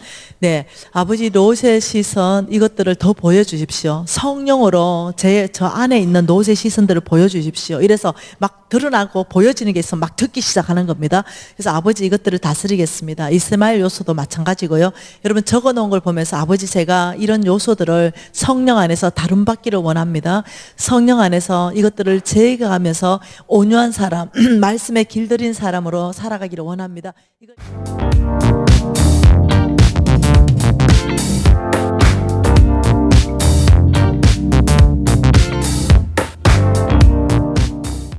아버지 롯의 시선 이것들을 더 보여주십시오. 성령으로 저 안에 있는 롯의 시선들을 보여주십시오. 이래서 막 드러나고 보여지는 게 있으면 막 듣기 시작하는 겁니다. 그래서 아버지 이것들을 다스리겠습니다. 이스마엘 요소도 마찬가지고요. 여러분 적어놓은 걸 보면서 아버지 제가 이런 요소들을 성령 안에서 다룸받기를 원합니다. 성령 안에서 이것들을 제거하면서 온유한 사람, 말씀에 길들인 사람으로 살아가기를 원합니다.